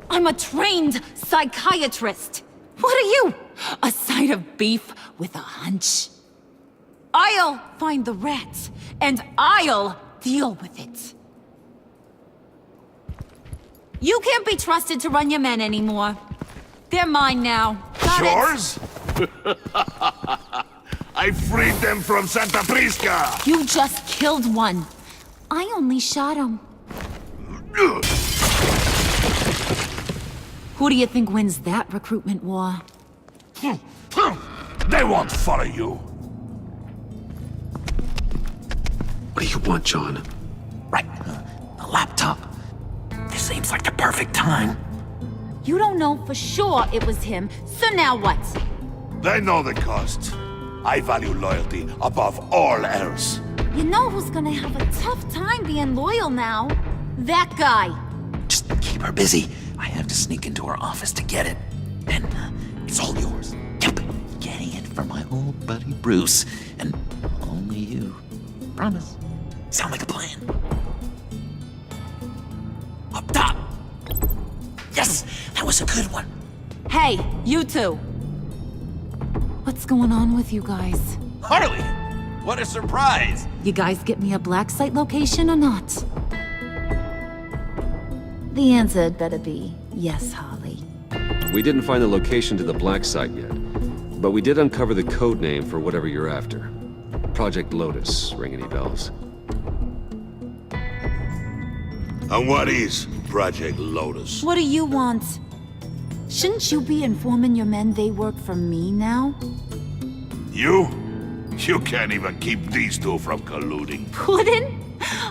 I'm a trained psychiatrist. What are you? A side of beef with a hunch? I'll find the rat, and I'll deal with it. You can't be trusted to run your men anymore. They're mine now. Got Yours? I freed them from Santa Prisca! You just killed one. I only shot him. Who do you think wins that recruitment war? They won't follow you. What do you want, John? Right, a laptop. This seems like the perfect time. You don't know for sure it was him, so now what? They know the cost. I value loyalty above all else. You know who's gonna have a tough time being loyal now? That guy. Just keep her busy. I have to sneak into her office to get it. And it's all yours. Yep, getting it for my old buddy Bruce. And only you. Promise. Sound like a plan. Up top! Yes! That was a good one. Hey, you two. What's going on with you guys? Harley! What a surprise! You guys get me a black site location or not? The answer had better be yes, Harley. We didn't find the location to the black site yet, but we did uncover the code name for whatever you're after. Project Lotus. Ring any bells? And what is Project Lotus? What do you want? Shouldn't you be informing your men they work for me now? You? You can't even keep these two from colluding. Puddin'?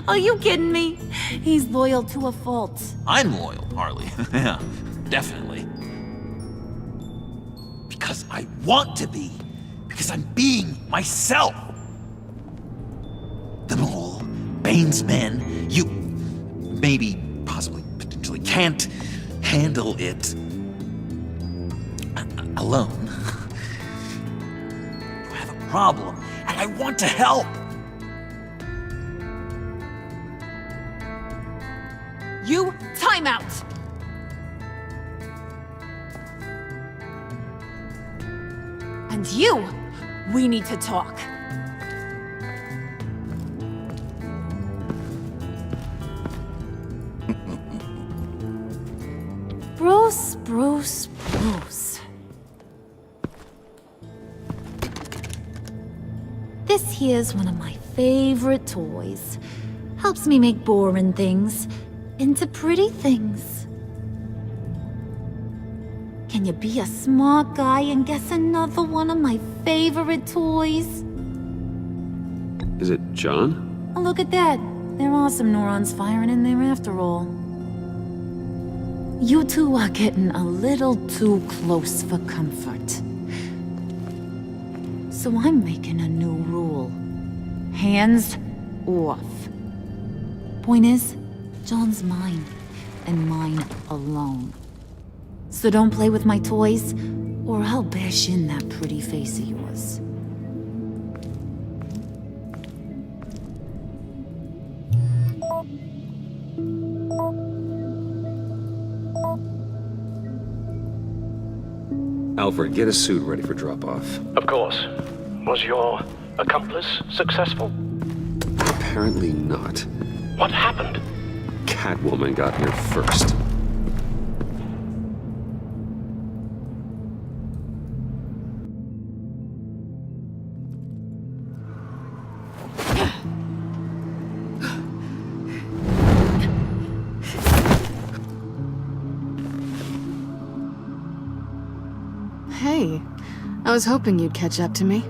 Are you kidding me? He's loyal to a fault. I'm loyal, Harley. Yeah, definitely. Because I want to be. Because I'm being myself. The mole, Bane's men, you maybe, possibly, potentially can't handle it alone. You have a problem, and I want to help. You, time out! And you, we need to talk. Bruce. This here's one of my favorite toys. Helps me make boring things into pretty things. Can you be a smart guy and guess another one of my favorite toys? Is it John? Oh, look at that. There are some neurons firing in there after all. You two are getting a little too close for comfort. So I'm making a new rule. Hands off. Point is, John's mine, and mine alone. So don't play with my toys, or I'll bash in that pretty face of yours. Alfred, get a suit ready for drop-off. Of course. Was your accomplice successful? Apparently not. What happened? Catwoman got here first. Hey, I was hoping you'd catch up to me.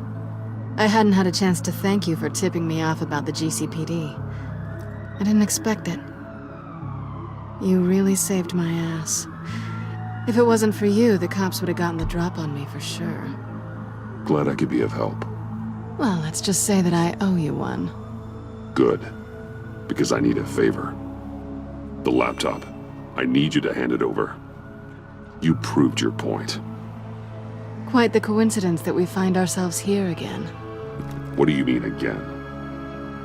I hadn't had a chance to thank you for tipping me off about the GCPD. I didn't expect it. You really saved my ass. If it wasn't for you, the cops would have gotten the drop on me for sure. Glad I could be of help. Well, let's just say that I owe you one. Good. Because I need a favor. The laptop. I need you to hand it over. You proved your point. Quite the coincidence that we find ourselves here again. What do you mean again?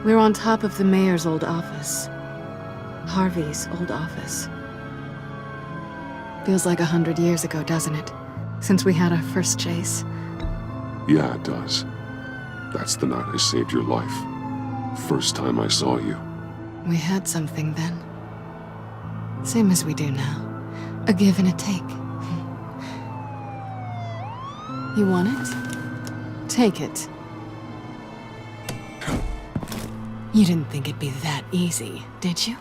We're on top of the mayor's old office. Harvey's old office. Feels like 100 years ago, doesn't it? Since we had our first chase. Yeah, it does. That's the night I saved your life. First time I saw you. We had something then. Same as we do now. A give and a take. You want it? Take it. You didn't think it'd be that easy, did you?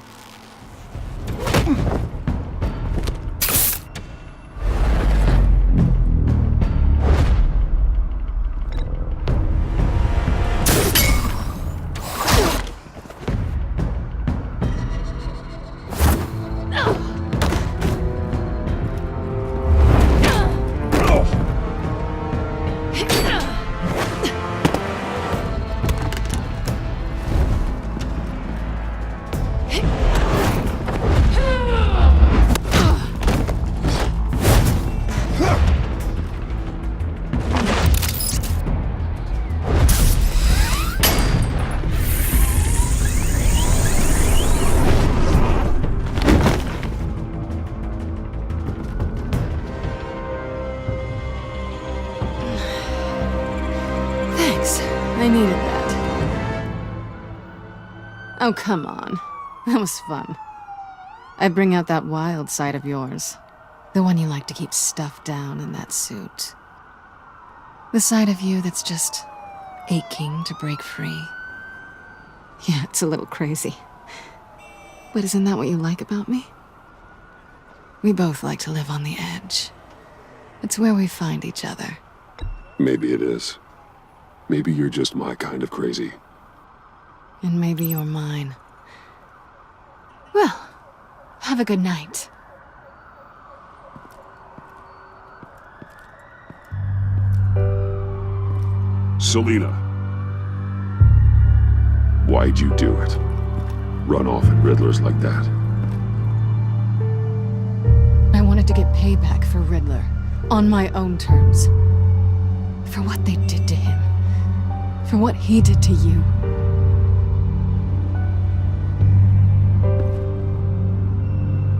I needed that. Oh, come on. That was fun. I bring out that wild side of yours. The one you like to keep stuffed down in that suit. The side of you that's just aching to break free. Yeah, it's a little crazy. But isn't that what you like about me? We both like to live on the edge. It's where we find each other. Maybe it is. Maybe you're just my kind of crazy. And maybe you're mine. Well, have a good night. Selina. Why'd you do it? Run off at Riddlers like that? I wanted to get payback for Riddler. On my own terms. For what they did to him. For what he did to you.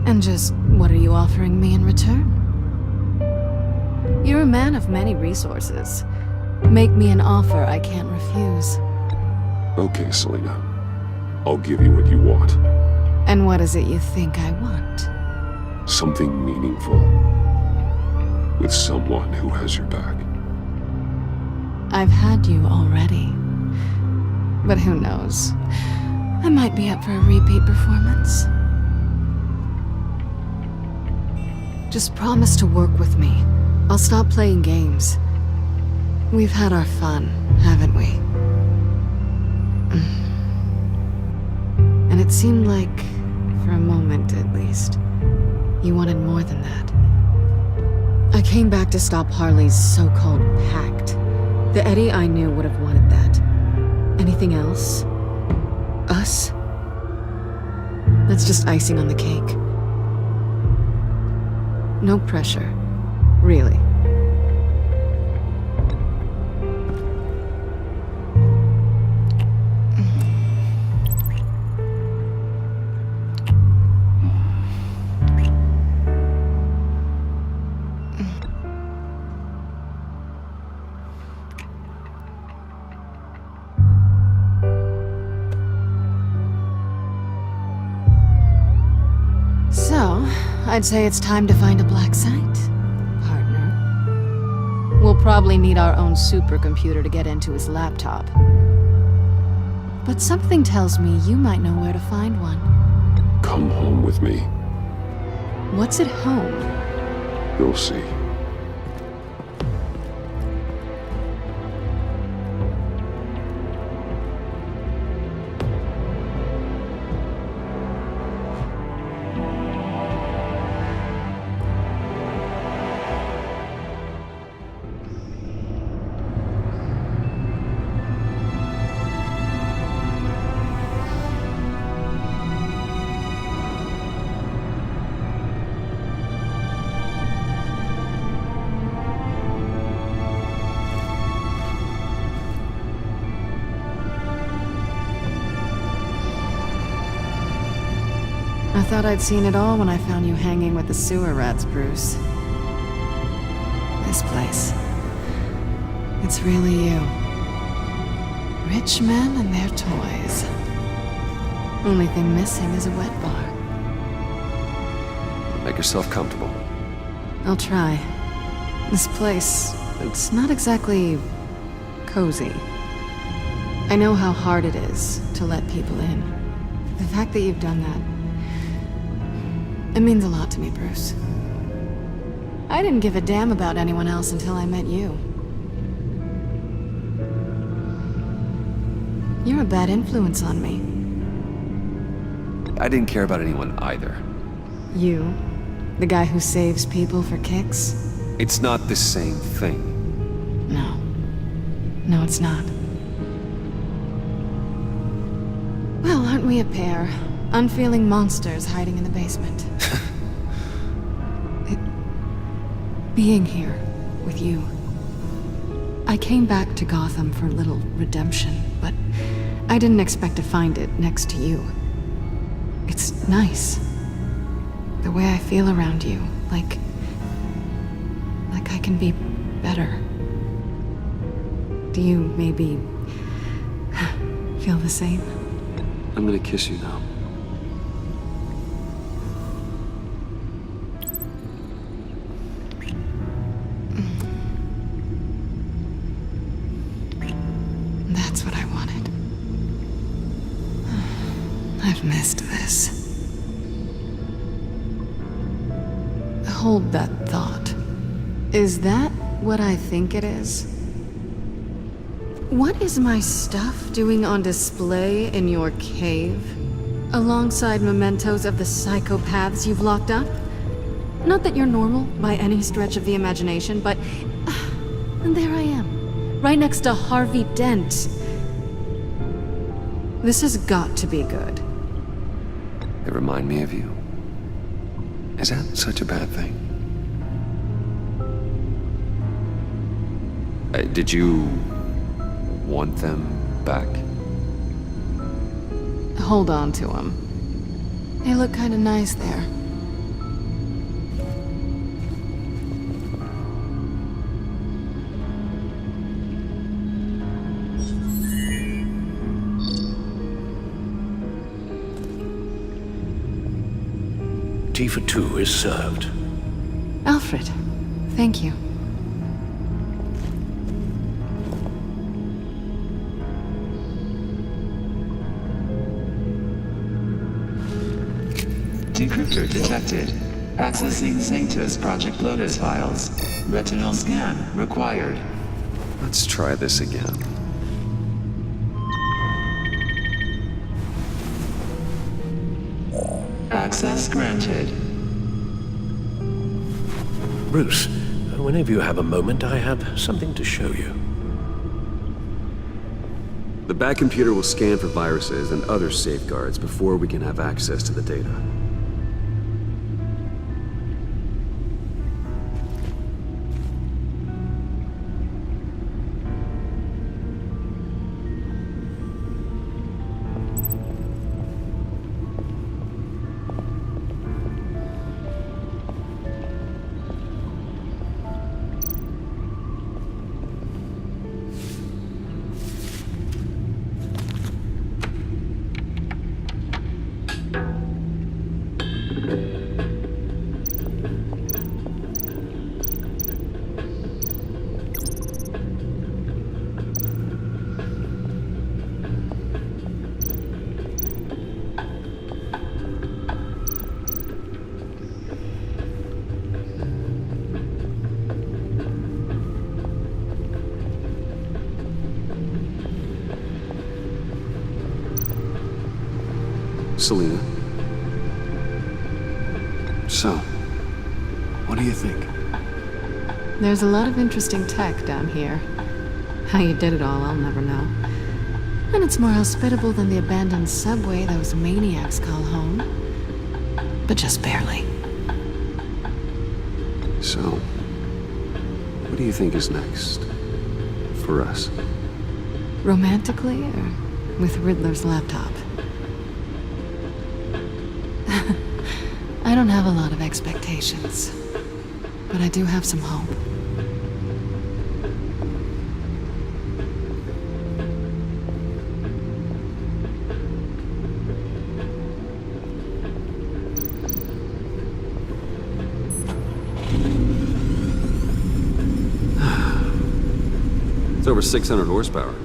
And just, what are you offering me in return? You're a man of many resources. Make me an offer I can't refuse. Okay, Selina. I'll give you what you want. And what is it you think I want? Something meaningful. With someone who has your back. I've had you already. But who knows? I might be up for a repeat performance. Just promise to work with me. I'll stop playing games. We've had our fun, haven't we? And it seemed like, for a moment at least, you wanted more than that. I came back to stop Harley's so-called Pact. The Eddie I knew would have wanted that. Anything else? Us? That's just icing on the cake. No pressure. Really. I'd say it's time to find a black site, partner. We'll probably need our own supercomputer to get into his laptop. But something tells me you might know where to find one. Come home with me. What's at home? You'll see. I thought I'd seen it all when I found you hanging with the sewer rats, Bruce. This place. It's really you. Rich men and their toys. Only thing missing is a wet bar. Make yourself comfortable. I'll try. This place, it's not exactly cozy. I know how hard it is to let people in. The fact that you've done that, it means a lot to me, Bruce. I didn't give a damn about anyone else until I met you. You're a bad influence on me. I didn't care about anyone either. You? The guy who saves people for kicks? It's not the same thing. No. No, it's not. Well, aren't we a pair? Unfeeling monsters hiding in the basement. Being here with you. I came back to Gotham for a little redemption, but I didn't expect to find it next to you. It's nice. The way I feel around you, like I can be better. Do you maybe feel the same? I'm gonna kiss you now. That's what I wanted. I've missed this. Hold that thought. Is that what I think it is? What is my stuff doing on display in your cave? Alongside mementos of the psychopaths you've locked up? Not that you're normal by any stretch of the imagination, but... and there I am. Right next to Harvey Dent. This has got to be good. They remind me of you. Is that such a bad thing? Did you want them back? Hold on to them. They look kind of nice there. Tea for two is served. Alfred, thank you. Decryptor detected. Accessing Sanctus Project Lotus files. Retinal scan required. Let's try this again. Access granted. Bruce, whenever you have a moment, I have something to show you. The Bat computer will scan for viruses and other safeguards before we can have access to the data. Selina. So, what do you think? There's a lot of interesting tech down here. How you did it all, I'll never know. And it's more hospitable than the abandoned subway those maniacs call home. But just barely. So, what do you think is next? For us? Romantically, or with Riddler's laptop? I don't have a lot of expectations, but I do have some hope. It's over 600 horsepower.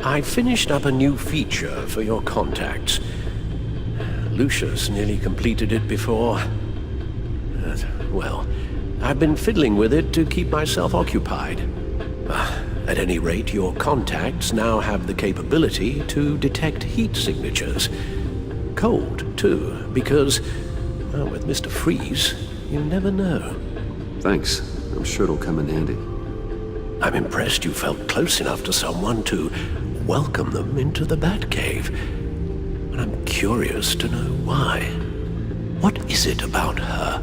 I finished up a new feature for your contacts. Lucius nearly completed it before. Well, I've been fiddling with it to keep myself occupied. At any rate, your contacts now have the capability to detect heat signatures. Cold, too, because, well, with Mr. Freeze, you never know. Thanks. I'm sure it'll come in handy. I'm impressed you felt close enough to someone to welcome them into the Batcave. And I'm curious to know why. What is it about her?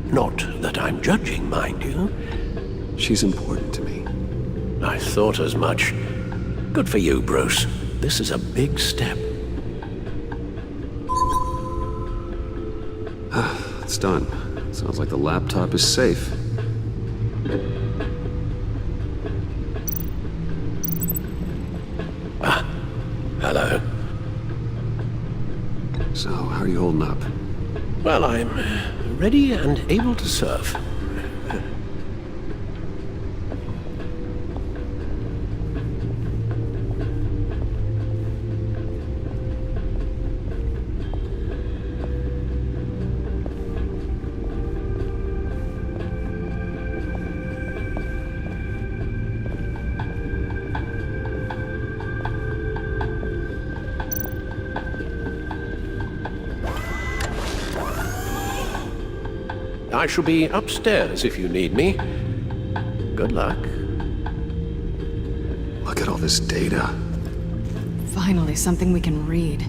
Not that I'm judging, mind you. She's important to me. I thought as much. Good for you, Bruce. This is a big step. It's done. Sounds like the laptop is safe. Hello. So, how are you holding up? Well, I'm ready and able to serve. I shall be upstairs if you need me. Good luck. Look at all this data. Finally, something we can read.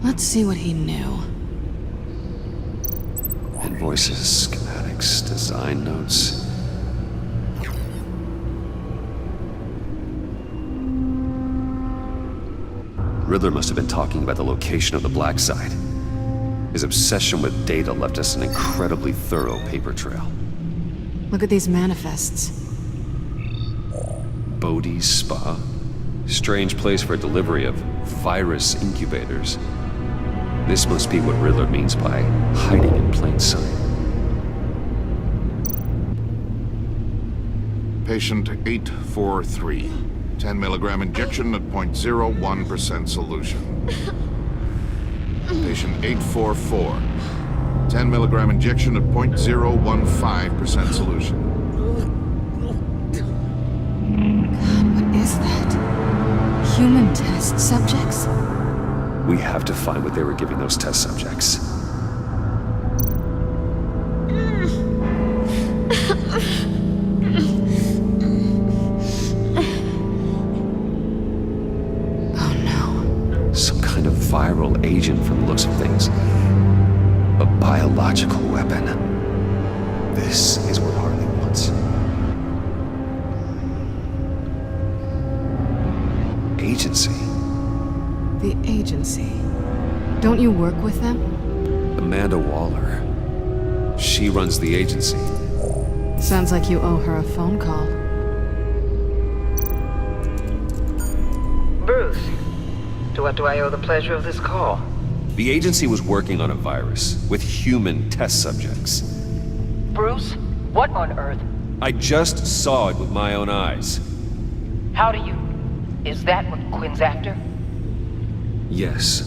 Let's see what he knew. Invoices, schematics, design notes. Riddler must have been talking about the location of the black site. His obsession with data left us an incredibly thorough paper trail. Look at these manifests. Bodhi's Spa? Strange place for delivery of virus incubators. This must be what Riddler means by hiding in plain sight. Patient 843. 10 milligram injection at 0.01% solution. Patient 844. 10 milligram injection at 0.015% solution. God, what is that? Human test subjects? We have to find what they were giving those test subjects. Viral agent from the looks of things. A biological weapon. This is what Harley wants. Agency. The agency. Don't you work with them? Amanda Waller. She runs the agency. Sounds like you owe her a phone call. Bruce. To what do I owe the pleasure of this call? The agency was working on a virus with human test subjects. Bruce? What on earth? I just saw it with my own eyes. How do you... Is that what Quinn's after? Yes.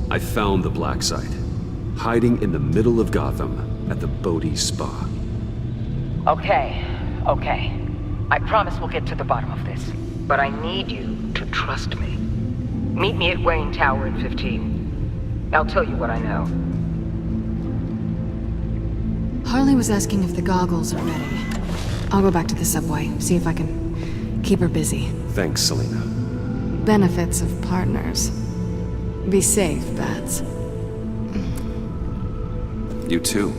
I found the black site. Hiding in the middle of Gotham at the Bodhi Spa. Okay. I promise we'll get to the bottom of this. But I need you to trust me. Meet me at Wayne Tower in 15. I'll tell you what I know. Harley was asking if the goggles are ready. I'll go back to the subway, see if I can keep her busy. Thanks, Selina. Benefits of partners. Be safe, Bats. You too.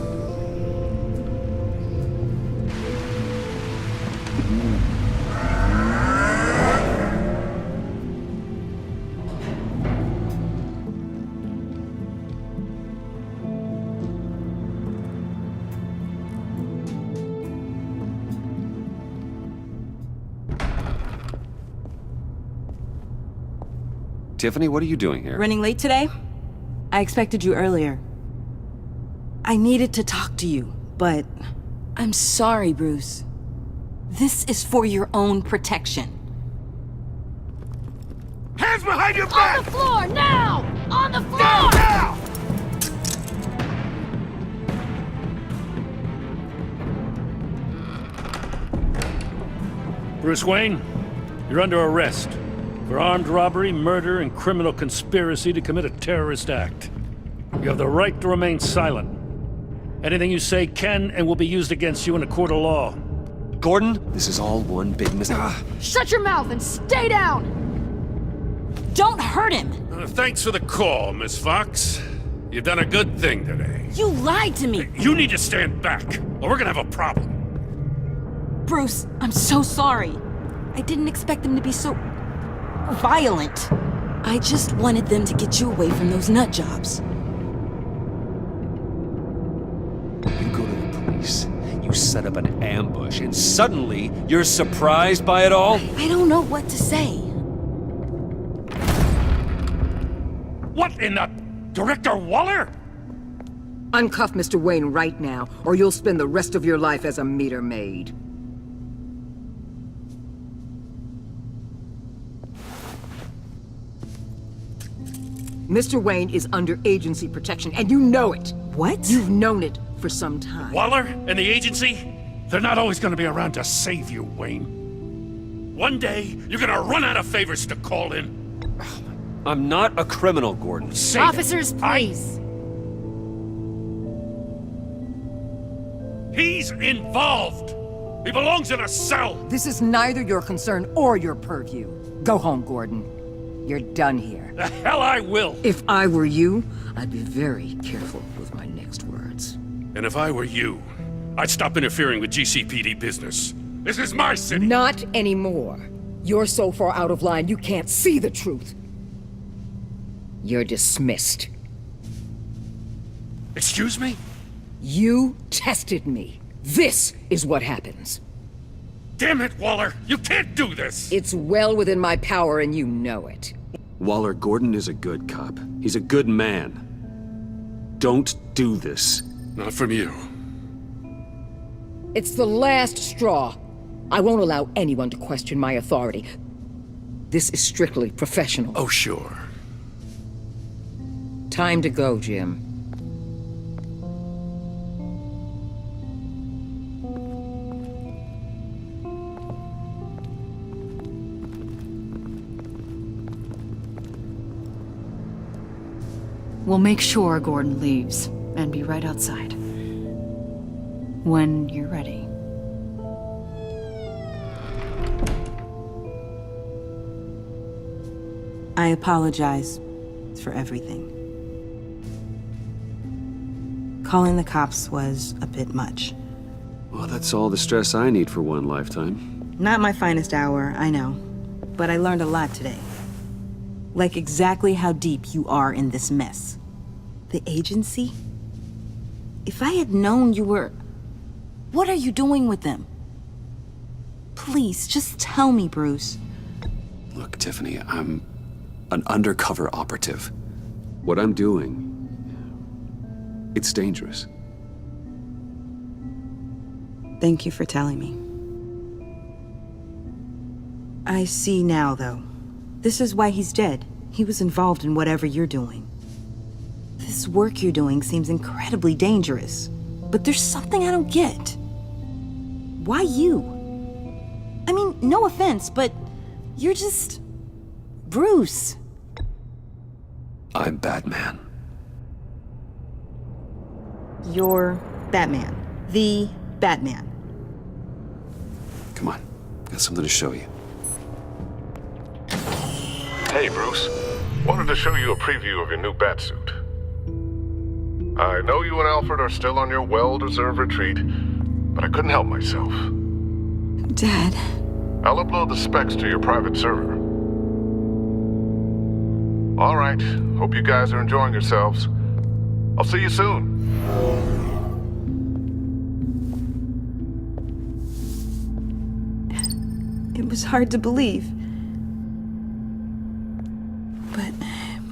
Tiffany, what are you doing here? Running late today? I expected you earlier. I needed to talk to you, but I'm sorry, Bruce. This is for your own protection. Hands behind your back! On the floor, now! On the floor! Now! Bruce Wayne, you're under arrest for armed robbery, murder, and criminal conspiracy to commit a terrorist act. You have the right to remain silent. Anything you say can and will be used against you in a court of law. Gordon, this is all one big mistake. Shut your mouth and stay down! Don't hurt him! Thanks for the call, Miss Fox. You've done a good thing today. You lied to me! You need to stand back, or we're gonna have a problem. Bruce, I'm so sorry. I didn't expect them to be so... violent. I just wanted them to get you away from those nut jobs. You go to the police, you set up an ambush, and suddenly you're surprised by it all? I don't know what to say. What in the... Director Waller? Uncuff Mr. Wayne right now, or you'll spend the rest of your life as a meter maid. Mr. Wayne is under agency protection, and you know it. What? You've known it for some time. Waller and the agency? They're not always gonna be around to save you, Wayne. One day, you're gonna run out of favors to call in. I'm not a criminal, Gordon. Say Officers, please. He's involved. He belongs in a cell. This is neither your concern or your purview. Go home, Gordon. You're done here. The hell I will. If I were you, I'd be very careful with my next words. And if I were you, I'd stop interfering with GCPD business. This is my city. Not anymore. You're so far out of line, you can't see the truth. You're dismissed. Excuse me? You tested me. This is what happens. Damn it, Waller! You can't do this! It's well within my power and you know it. Waller, Gordon is a good cop. He's a good man. Don't do this. Not from you. It's the last straw. I won't allow anyone to question my authority. This is strictly professional. Oh, sure. Time to go, Jim. We'll make sure Gordon leaves, and be right outside. When you're ready. I apologize for everything. Calling the cops was a bit much. Well, that's all the stress I need for one lifetime. Not my finest hour, I know. But I learned a lot today. Like exactly how deep you are in this mess. The agency? If I had known you were... What are you doing with them? Please, just tell me, Bruce. Look, Tiffany, I'm an undercover operative. What I'm doing, it's dangerous. Thank you for telling me. I see now, though. This is why he's dead. He was involved in whatever you're doing. This work you're doing seems incredibly dangerous. But there's something I don't get. Why you? I mean, no offense, but you're just... Bruce. I'm Batman. You're Batman. The Batman. Come on, got something to show you. Hey, Bruce. Wanted to show you a preview of your new Batsuit. I know you and Alfred are still on your well-deserved retreat, but I couldn't help myself. Dad. I'll upload the specs to your private server. All right. Hope you guys are enjoying yourselves. I'll see you soon. It was hard to believe. But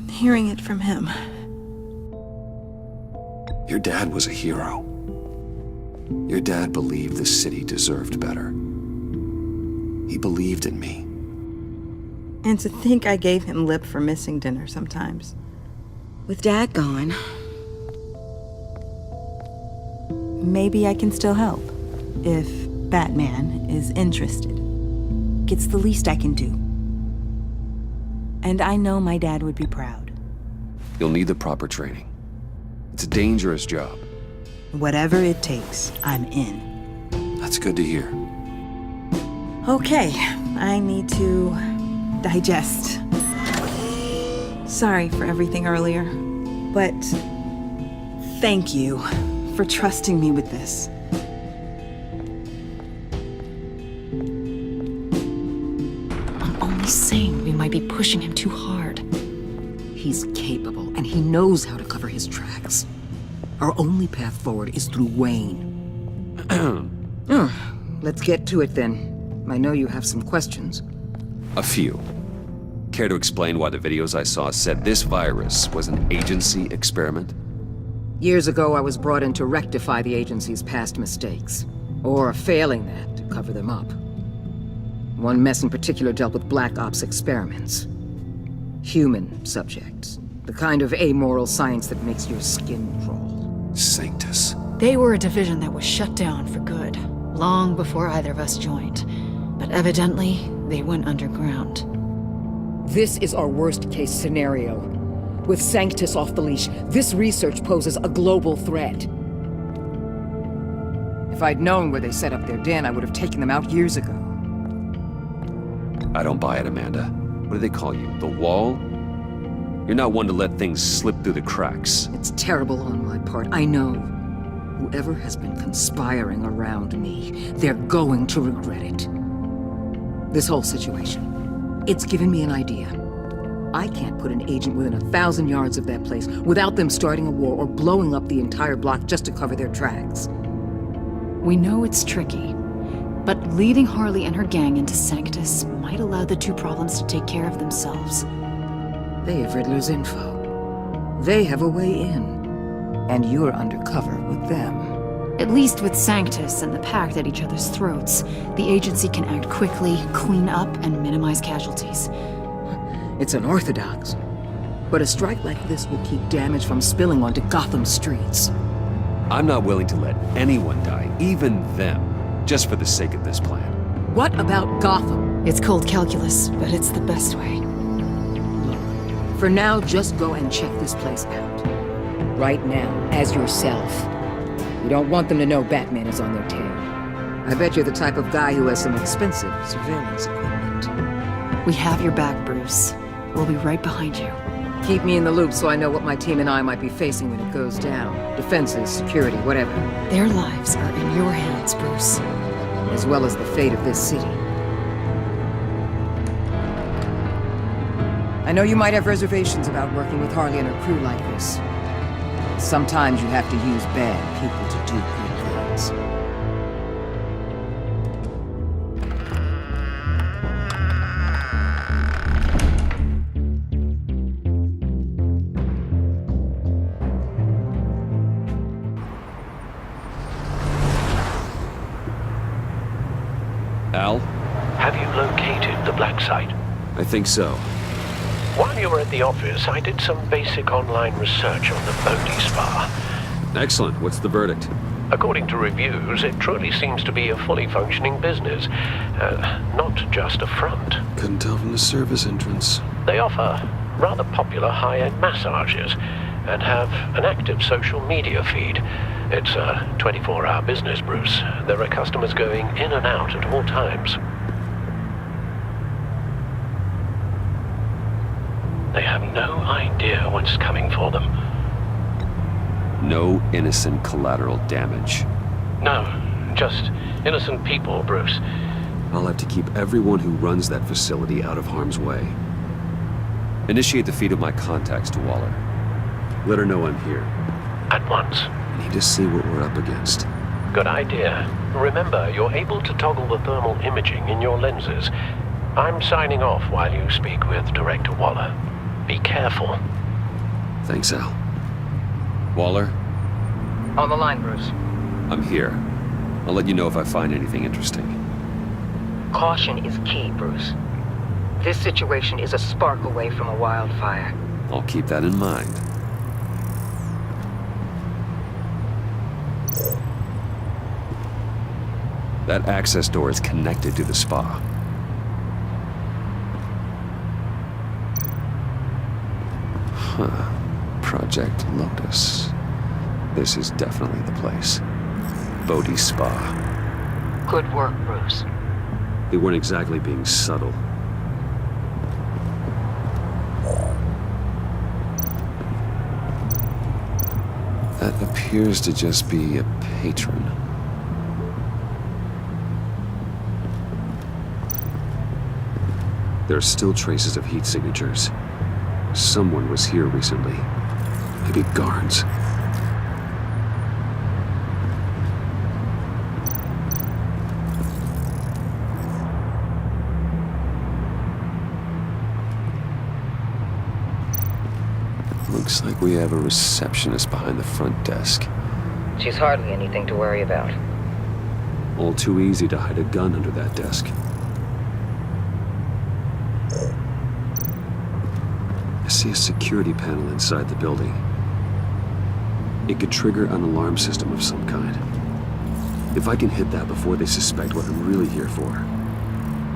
hearing it from him... Your dad was a hero. Your dad believed the city deserved better. He believed in me. And to think I gave him lip for missing dinner sometimes. With Dad gone... Maybe I can still help. If Batman is interested. It's the least I can do. And I know my dad would be proud. You'll need the proper training. It's a dangerous job. Whatever it takes, I'm in. That's good to hear. Okay, I need to digest. Sorry for everything earlier, but thank you for trusting me with this. I'm only saying we might be pushing him too hard. He's capable, and he knows how to cover his tracks. Our only path forward is through Wayne. Let's get to it then. I know you have some questions. A few. Care to explain why the videos I saw said this virus was an agency experiment? Years ago, I was brought in to rectify the agency's past mistakes. Or failing that, to cover them up. One mess in particular dealt with Black Ops experiments. Human subjects. The kind of amoral science that makes your skin crawl. Sanctus. They were a division that was shut down for good, long before either of us joined. But evidently, they went underground. This is our worst-case scenario. With Sanctus off the leash, this research poses a global threat. If I'd known where they set up their den, I would have taken them out years ago. I don't buy it, Amanda. What do they call you? The Wall? You're not one to let things slip through the cracks. It's terrible on my part, I know. Whoever has been conspiring around me, they're going to regret it. This whole situation, it's given me an idea. I can't put an agent within 1,000 yards of that place without them starting a war or blowing up the entire block just to cover their tracks. We know it's tricky, but leading Harley and her gang into Sanctus might allow the two problems to take care of themselves. They have Riddler's info. They have a way in. And you're undercover with them. At least with Sanctus and the Pact at each other's throats, the agency can act quickly, clean up, and minimize casualties. It's unorthodox. But a strike like this will keep damage from spilling onto Gotham streets. I'm not willing to let anyone die, even them, just for the sake of this plan. What about Gotham? It's cold calculus, but it's the best way. For now, just go and check this place out. Right now, as yourself. You don't want them to know Batman is on their tail. I bet you're the type of guy who has some expensive surveillance equipment. We have your back, Bruce. We'll be right behind you. Keep me in the loop so I know what my team and I might be facing when it goes down. Defenses, security, whatever. Their lives are in your hands, Bruce. As well as the fate of this city. I know you might have reservations about working with Harley and her crew like this. Sometimes you have to use bad people to do good things. Al? Have you located the black site? I think so. While you were at the office, I did some basic online research on the Bodhi Spa. Excellent. What's the verdict? According to reviews, it truly seems to be a fully functioning business, not just a front. Couldn't tell from the service entrance. They offer rather popular high-end massages and have an active social media feed. It's a 24-hour business, Bruce. There are customers going in and out at all times. They have no idea what's coming for them. No innocent collateral damage. No, just innocent people, Bruce. I'll have to keep everyone who runs that facility out of harm's way. Initiate the feed of my contacts to Waller. Let her know I'm here. At once. I need to see what we're up against. Good idea. Remember, you're able to toggle the thermal imaging in your lenses. I'm signing off while you speak with Director Waller. Be careful. Thanks, Al. Waller? On the line, Bruce. I'm here. I'll let you know if I find anything interesting. Caution is key, Bruce. This situation is a spark away from a wildfire. I'll keep that in mind. That access door is connected to the spa. Huh. Project Lotus. This is definitely the place. Bodhi Spa. Good work, Bruce. They weren't exactly being subtle. That appears to just be a patron. There are still traces of heat signatures. Someone was here recently. Maybe guards. Looks like we have a receptionist behind the front desk. She's hardly anything to worry about. All too easy to hide a gun under that desk. I see a security panel inside the building. It could trigger an alarm system of some kind. If I can hit that before they suspect what I'm really here for.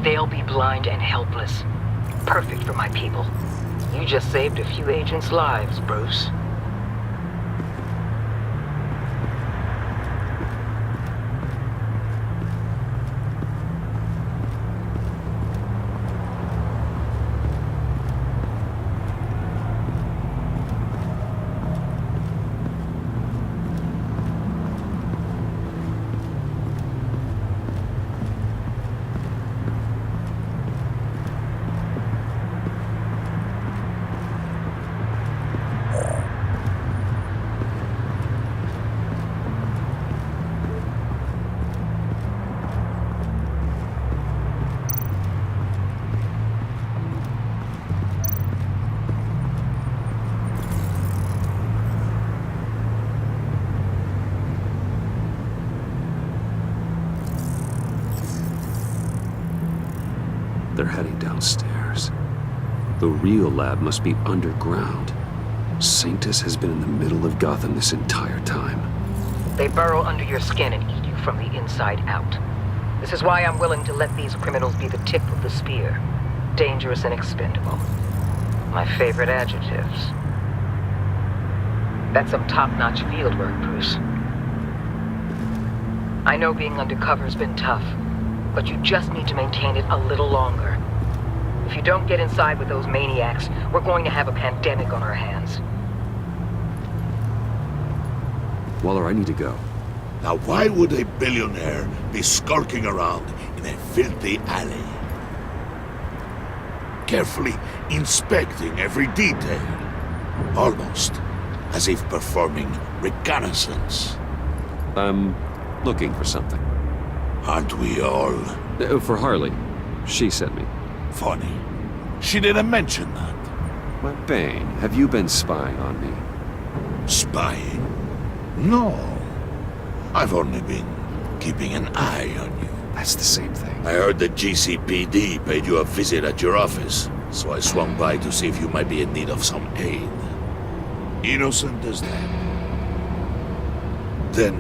They'll be blind and helpless. Perfect for my people. You just saved a few agents' lives, Bruce. They're heading downstairs. The real lab must be underground. Sanctus has been in the middle of Gotham this entire time. They burrow under your skin and eat you from the inside out. This is why I'm willing to let these criminals be the tip of the spear. Dangerous and expendable. My favorite adjectives. That's some top-notch field work, Bruce. I know being undercover's been tough, but you just need to maintain it a little longer. If you don't get inside with those maniacs, we're going to have a pandemic on our hands. Waller, I need to go. Now why would a billionaire be skulking around in a filthy alley? Carefully inspecting every detail. Almost as if performing reconnaissance. I'm looking for something. Aren't we all? For Harley. She sent me. Funny. She didn't mention that. But Bane, have you been spying on me? Spying? No. I've only been keeping an eye on you. That's the same thing. I heard the GCPD paid you a visit at your office, so I swung by to see if you might be in need of some aid. Innocent as that. Then,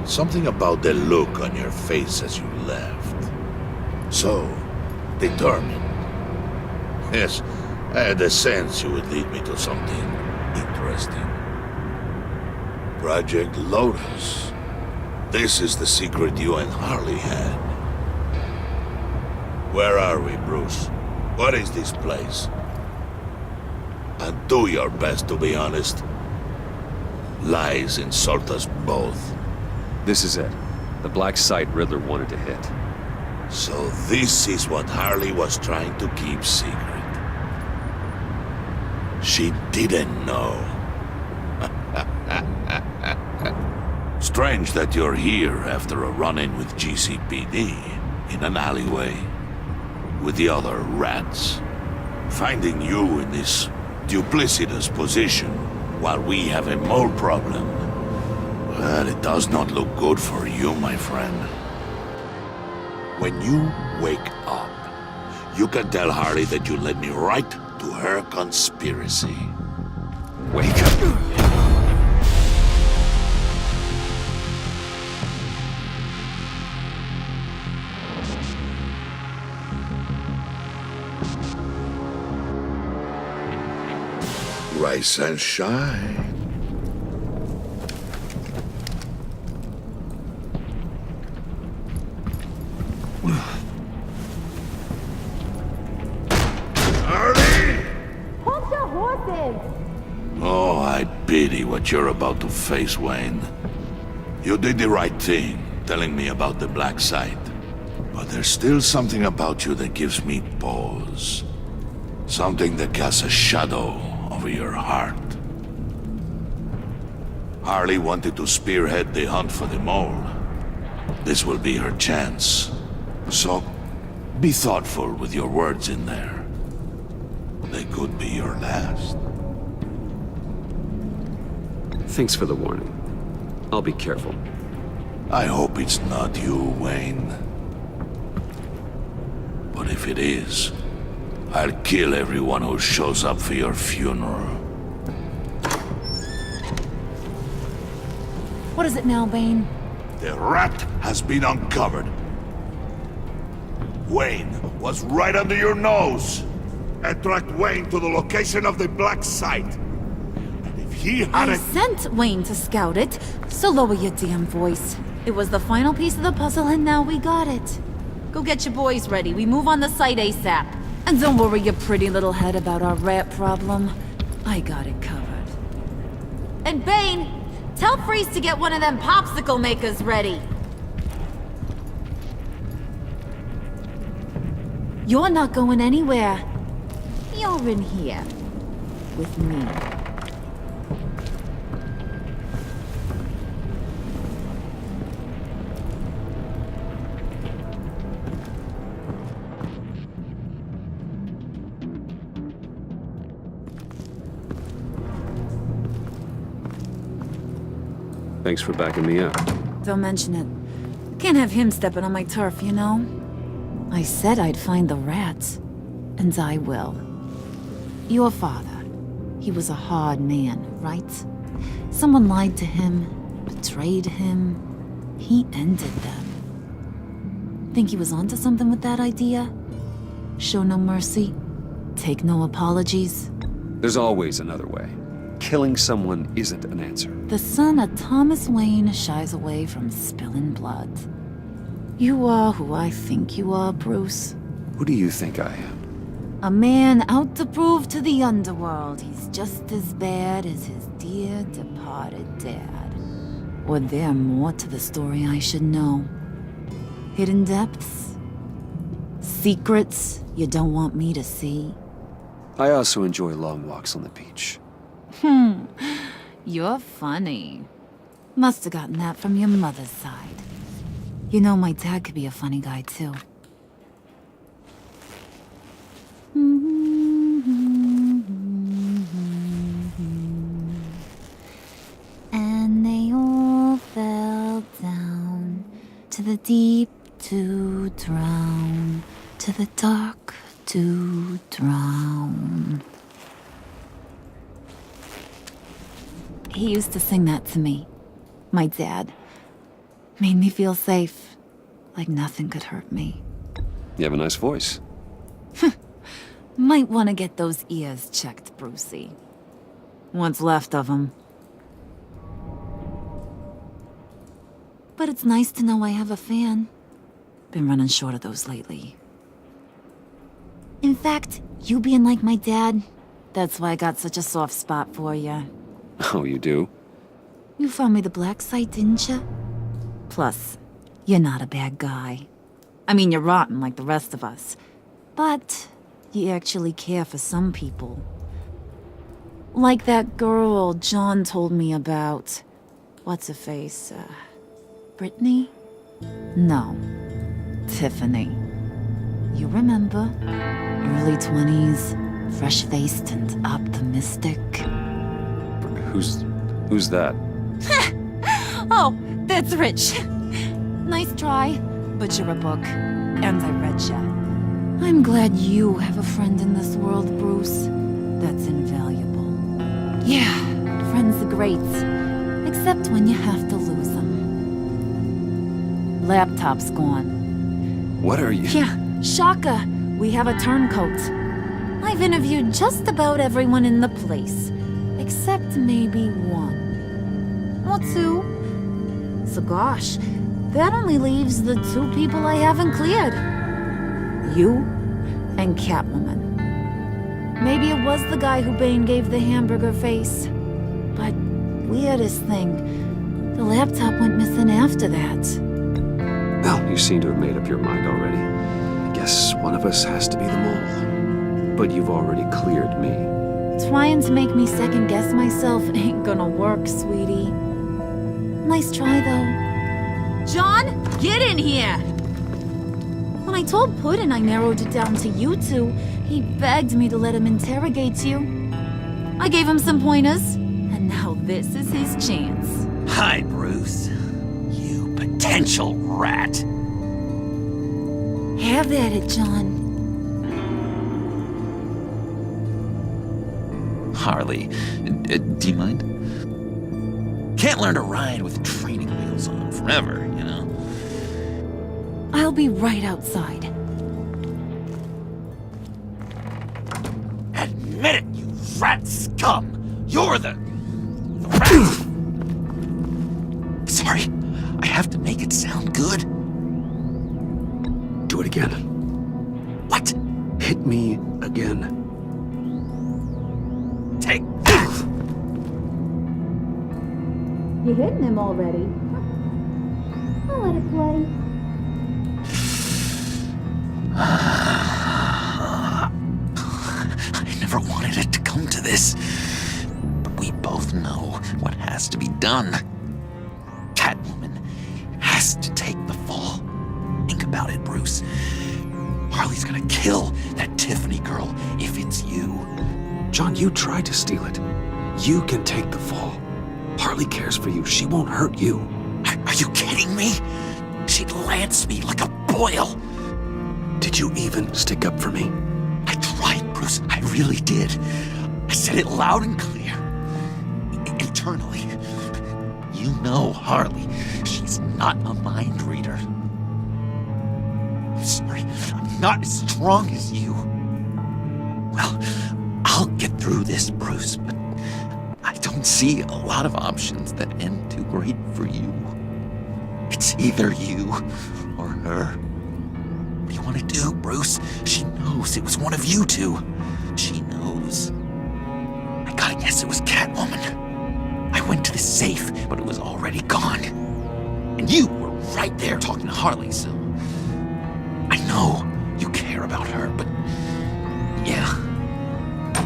something about the look on your face as you left. So, determined. Yes, I had a sense you would lead me to something interesting. Project Lotus. This is the secret you and Harley had. Where are we, Bruce? What is this place? And do your best to be honest. Lies insult us both. This is it. The black site Riddler wanted to hit. So this is what Harley was trying to keep secret. She didn't know. Strange that you're here after a run-in with GCPD in an alleyway with the other rats. Finding you in this duplicitous position while we have a mole problem. Well, it does not look good for you, my friend. When you wake up, you can tell Harley that you led me right to her conspiracy. Wake up. Rise and shine. Hold your horses! Oh, I pity what you're about to face, Wayne. You did the right thing, telling me about the black site. But there's still something about you that gives me pause. Something that casts a shadow over your heart. Harley wanted to spearhead the hunt for the mole. This will be her chance. So, be thoughtful with your words in there. They could be your last. Thanks for the warning. I'll be careful. I hope it's not you, Wayne. But if it is, I'll kill everyone who shows up for your funeral. What is it now, Bane? The rat has been uncovered. Wayne was right under your nose. I tracked Wayne to the location of the black site. And if he I sent Wayne to scout it, so lower your damn voice. It was the final piece of the puzzle and now we got it. Go get your boys ready. We move on the site ASAP. And don't worry your pretty little head about our rat problem. I got it covered. And Bane, tell Freeze to get one of them popsicle makers ready. You're not going anywhere. You're in here. With me. Thanks for backing me up. Don't mention it. Can't have him stepping on my turf, you know? I said I'd find the rats. And I will. Your father. He was a hard man, right? Someone lied to him, betrayed him. He ended them. Think he was onto something with that idea? Show no mercy? Take no apologies? There's always another way. Killing someone isn't an answer. The son of Thomas Wayne shies away from spilling blood. You are who I think you are, Bruce. Who do you think I am? A man out to prove to the underworld he's just as bad as his dear departed dad. Or there more to the story I should know. Hidden depths? Secrets you don't want me to see? I also enjoy long walks on the beach. You're funny. Must have gotten that from your mother's side. You know my dad could be a funny guy too. And they all fell down to the deep, to drown, to the dark to drown. He used to sing that to me. My dad. Made me feel safe, like nothing could hurt me. You have a nice voice. Might want to get those ears checked, Brucey. What's left of them. But it's nice to know I have a fan. Been running short of those lately. In fact, you being like my dad, that's why I got such a soft spot for you. Oh, you do? You found me the black site, didn't you? Plus, you're not a bad guy. I mean, you're rotten like the rest of us. But you actually care for some people. Like that girl John told me about. What's her face? Brittany? No. Tiffany. You remember? Early 20s, fresh-faced and optimistic. Who's that? Oh, that's Rich. Nice try, but you're a book, and I read ya. I'm glad you have a friend in this world, Bruce. That's invaluable. Yeah, friends are great, except when you have to lose them. Laptop's gone. What are you? Yeah, shocker. We have a turncoat. I've interviewed just about everyone in the place, except maybe one. Or two. So gosh, that only leaves the two people I haven't cleared. You and Catwoman. Maybe it was the guy who Bane gave the hamburger face. But weirdest thing, the laptop went missing after that. Well, you seem to have made up your mind already. I guess one of us has to be the mole. But you've already cleared me. Trying to make me second-guess myself ain't gonna work, sweetie. Nice try, though. John, get in here! When I told Puddin' I narrowed it down to you two, he begged me to let him interrogate you. I gave him some pointers, and now this is his chance. Hi, Bruce. You potential rat. Have at it, John. Harley, do you mind? Can't learn to ride with training wheels on forever, you know? I'll be right outside. Admit it, you rat scum! You're the rat! Sorry, I have to make it sound good. Do it again. What? Hit me again. Take that! You're hitting him already. I'll let it play. I never wanted it to come to this. But we both know what has to be done. Catwoman has to take the fall. Think about it, Bruce. Harley's gonna kill that Tiffany girl if it's you. John, you tried to steal it. You can take the fall. Harley cares for you. She won't hurt you. Are you kidding me? She'd lance me like a boil. Did you even stick up for me? I tried, Bruce. I really did. I said it loud and clear. Internally. You know Harley. She's not a mind reader. I'm sorry. I'm not as strong as you. Well, I'll get through this, Bruce, but I don't see a lot of options that end too great for you. It's either you or her. What do you want to do, Bruce? She knows it was one of you two. She knows. I gotta guess it was Catwoman. I went to the safe, but it was already gone. And you were right there talking to Harley, so... I know you care about her, but... yeah.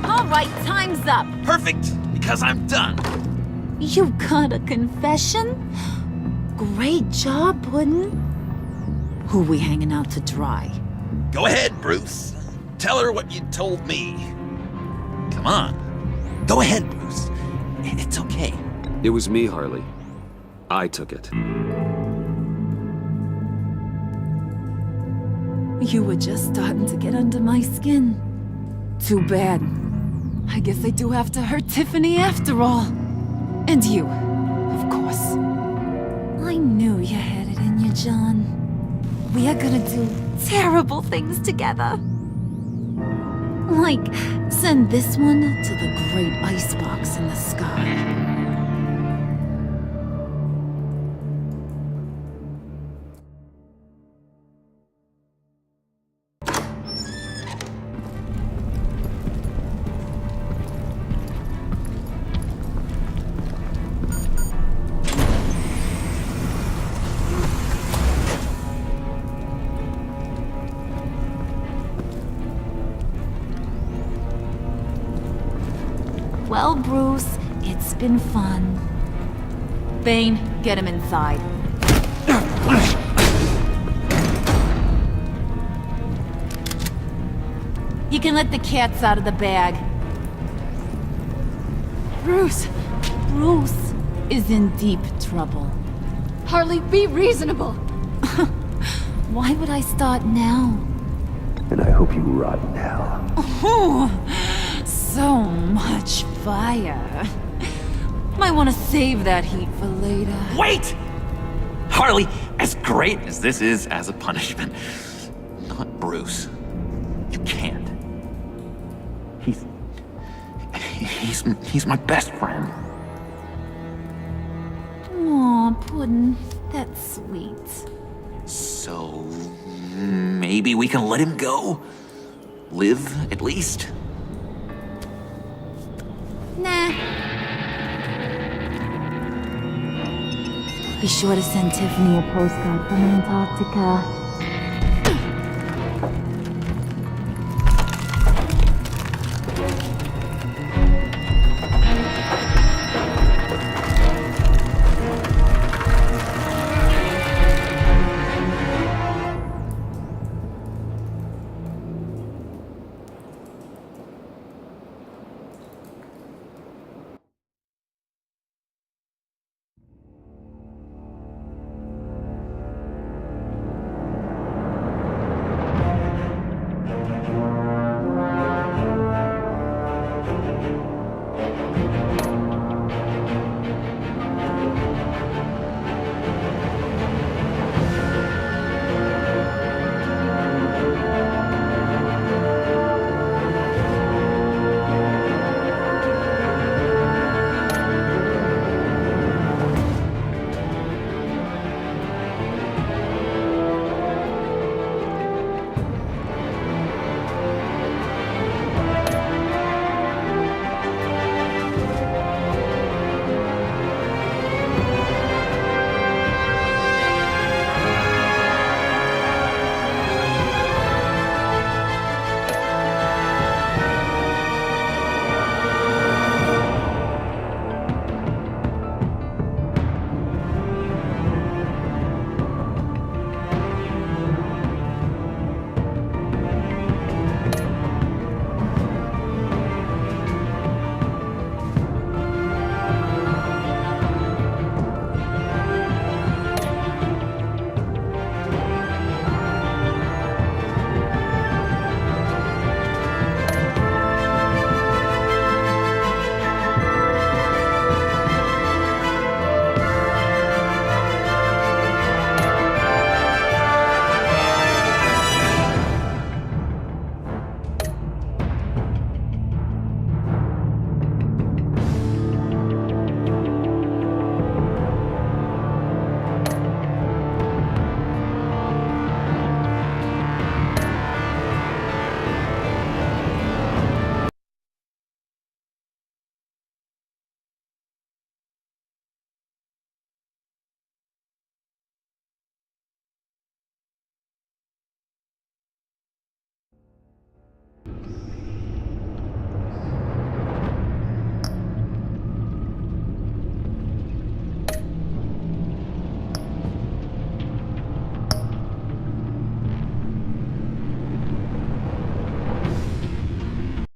All right, time's up. Perfect, because I'm done. You got a confession? Great job, Puddin'. Who we hanging out to dry? Go ahead, Bruce. Tell her what you told me. Come on. Go ahead, Bruce. It's okay. It was me, Harley. I took it. You were just starting to get under my skin. Too bad. I guess I do have to hurt Tiffany after all. And you, of course. I knew you had it in you, John. We are gonna do terrible things together. Like, send this one to the great icebox in the sky. Well, Bruce, it's been fun. Bane, get him inside. You can let the cats out of the bag. Bruce! Bruce is in deep trouble. Harley, be reasonable! Why would I start now? And I hope you rot in hell. Oh, so much fire. Might want to save that heat for later. Wait! Harley, as great as this is as a punishment, not Bruce. You can't. He's my best friend. Aw, Puddin', that's sweet. So maybe we can let him go? Live, at least? Nah. Be sure to send Tiffany a postcard from Antarctica.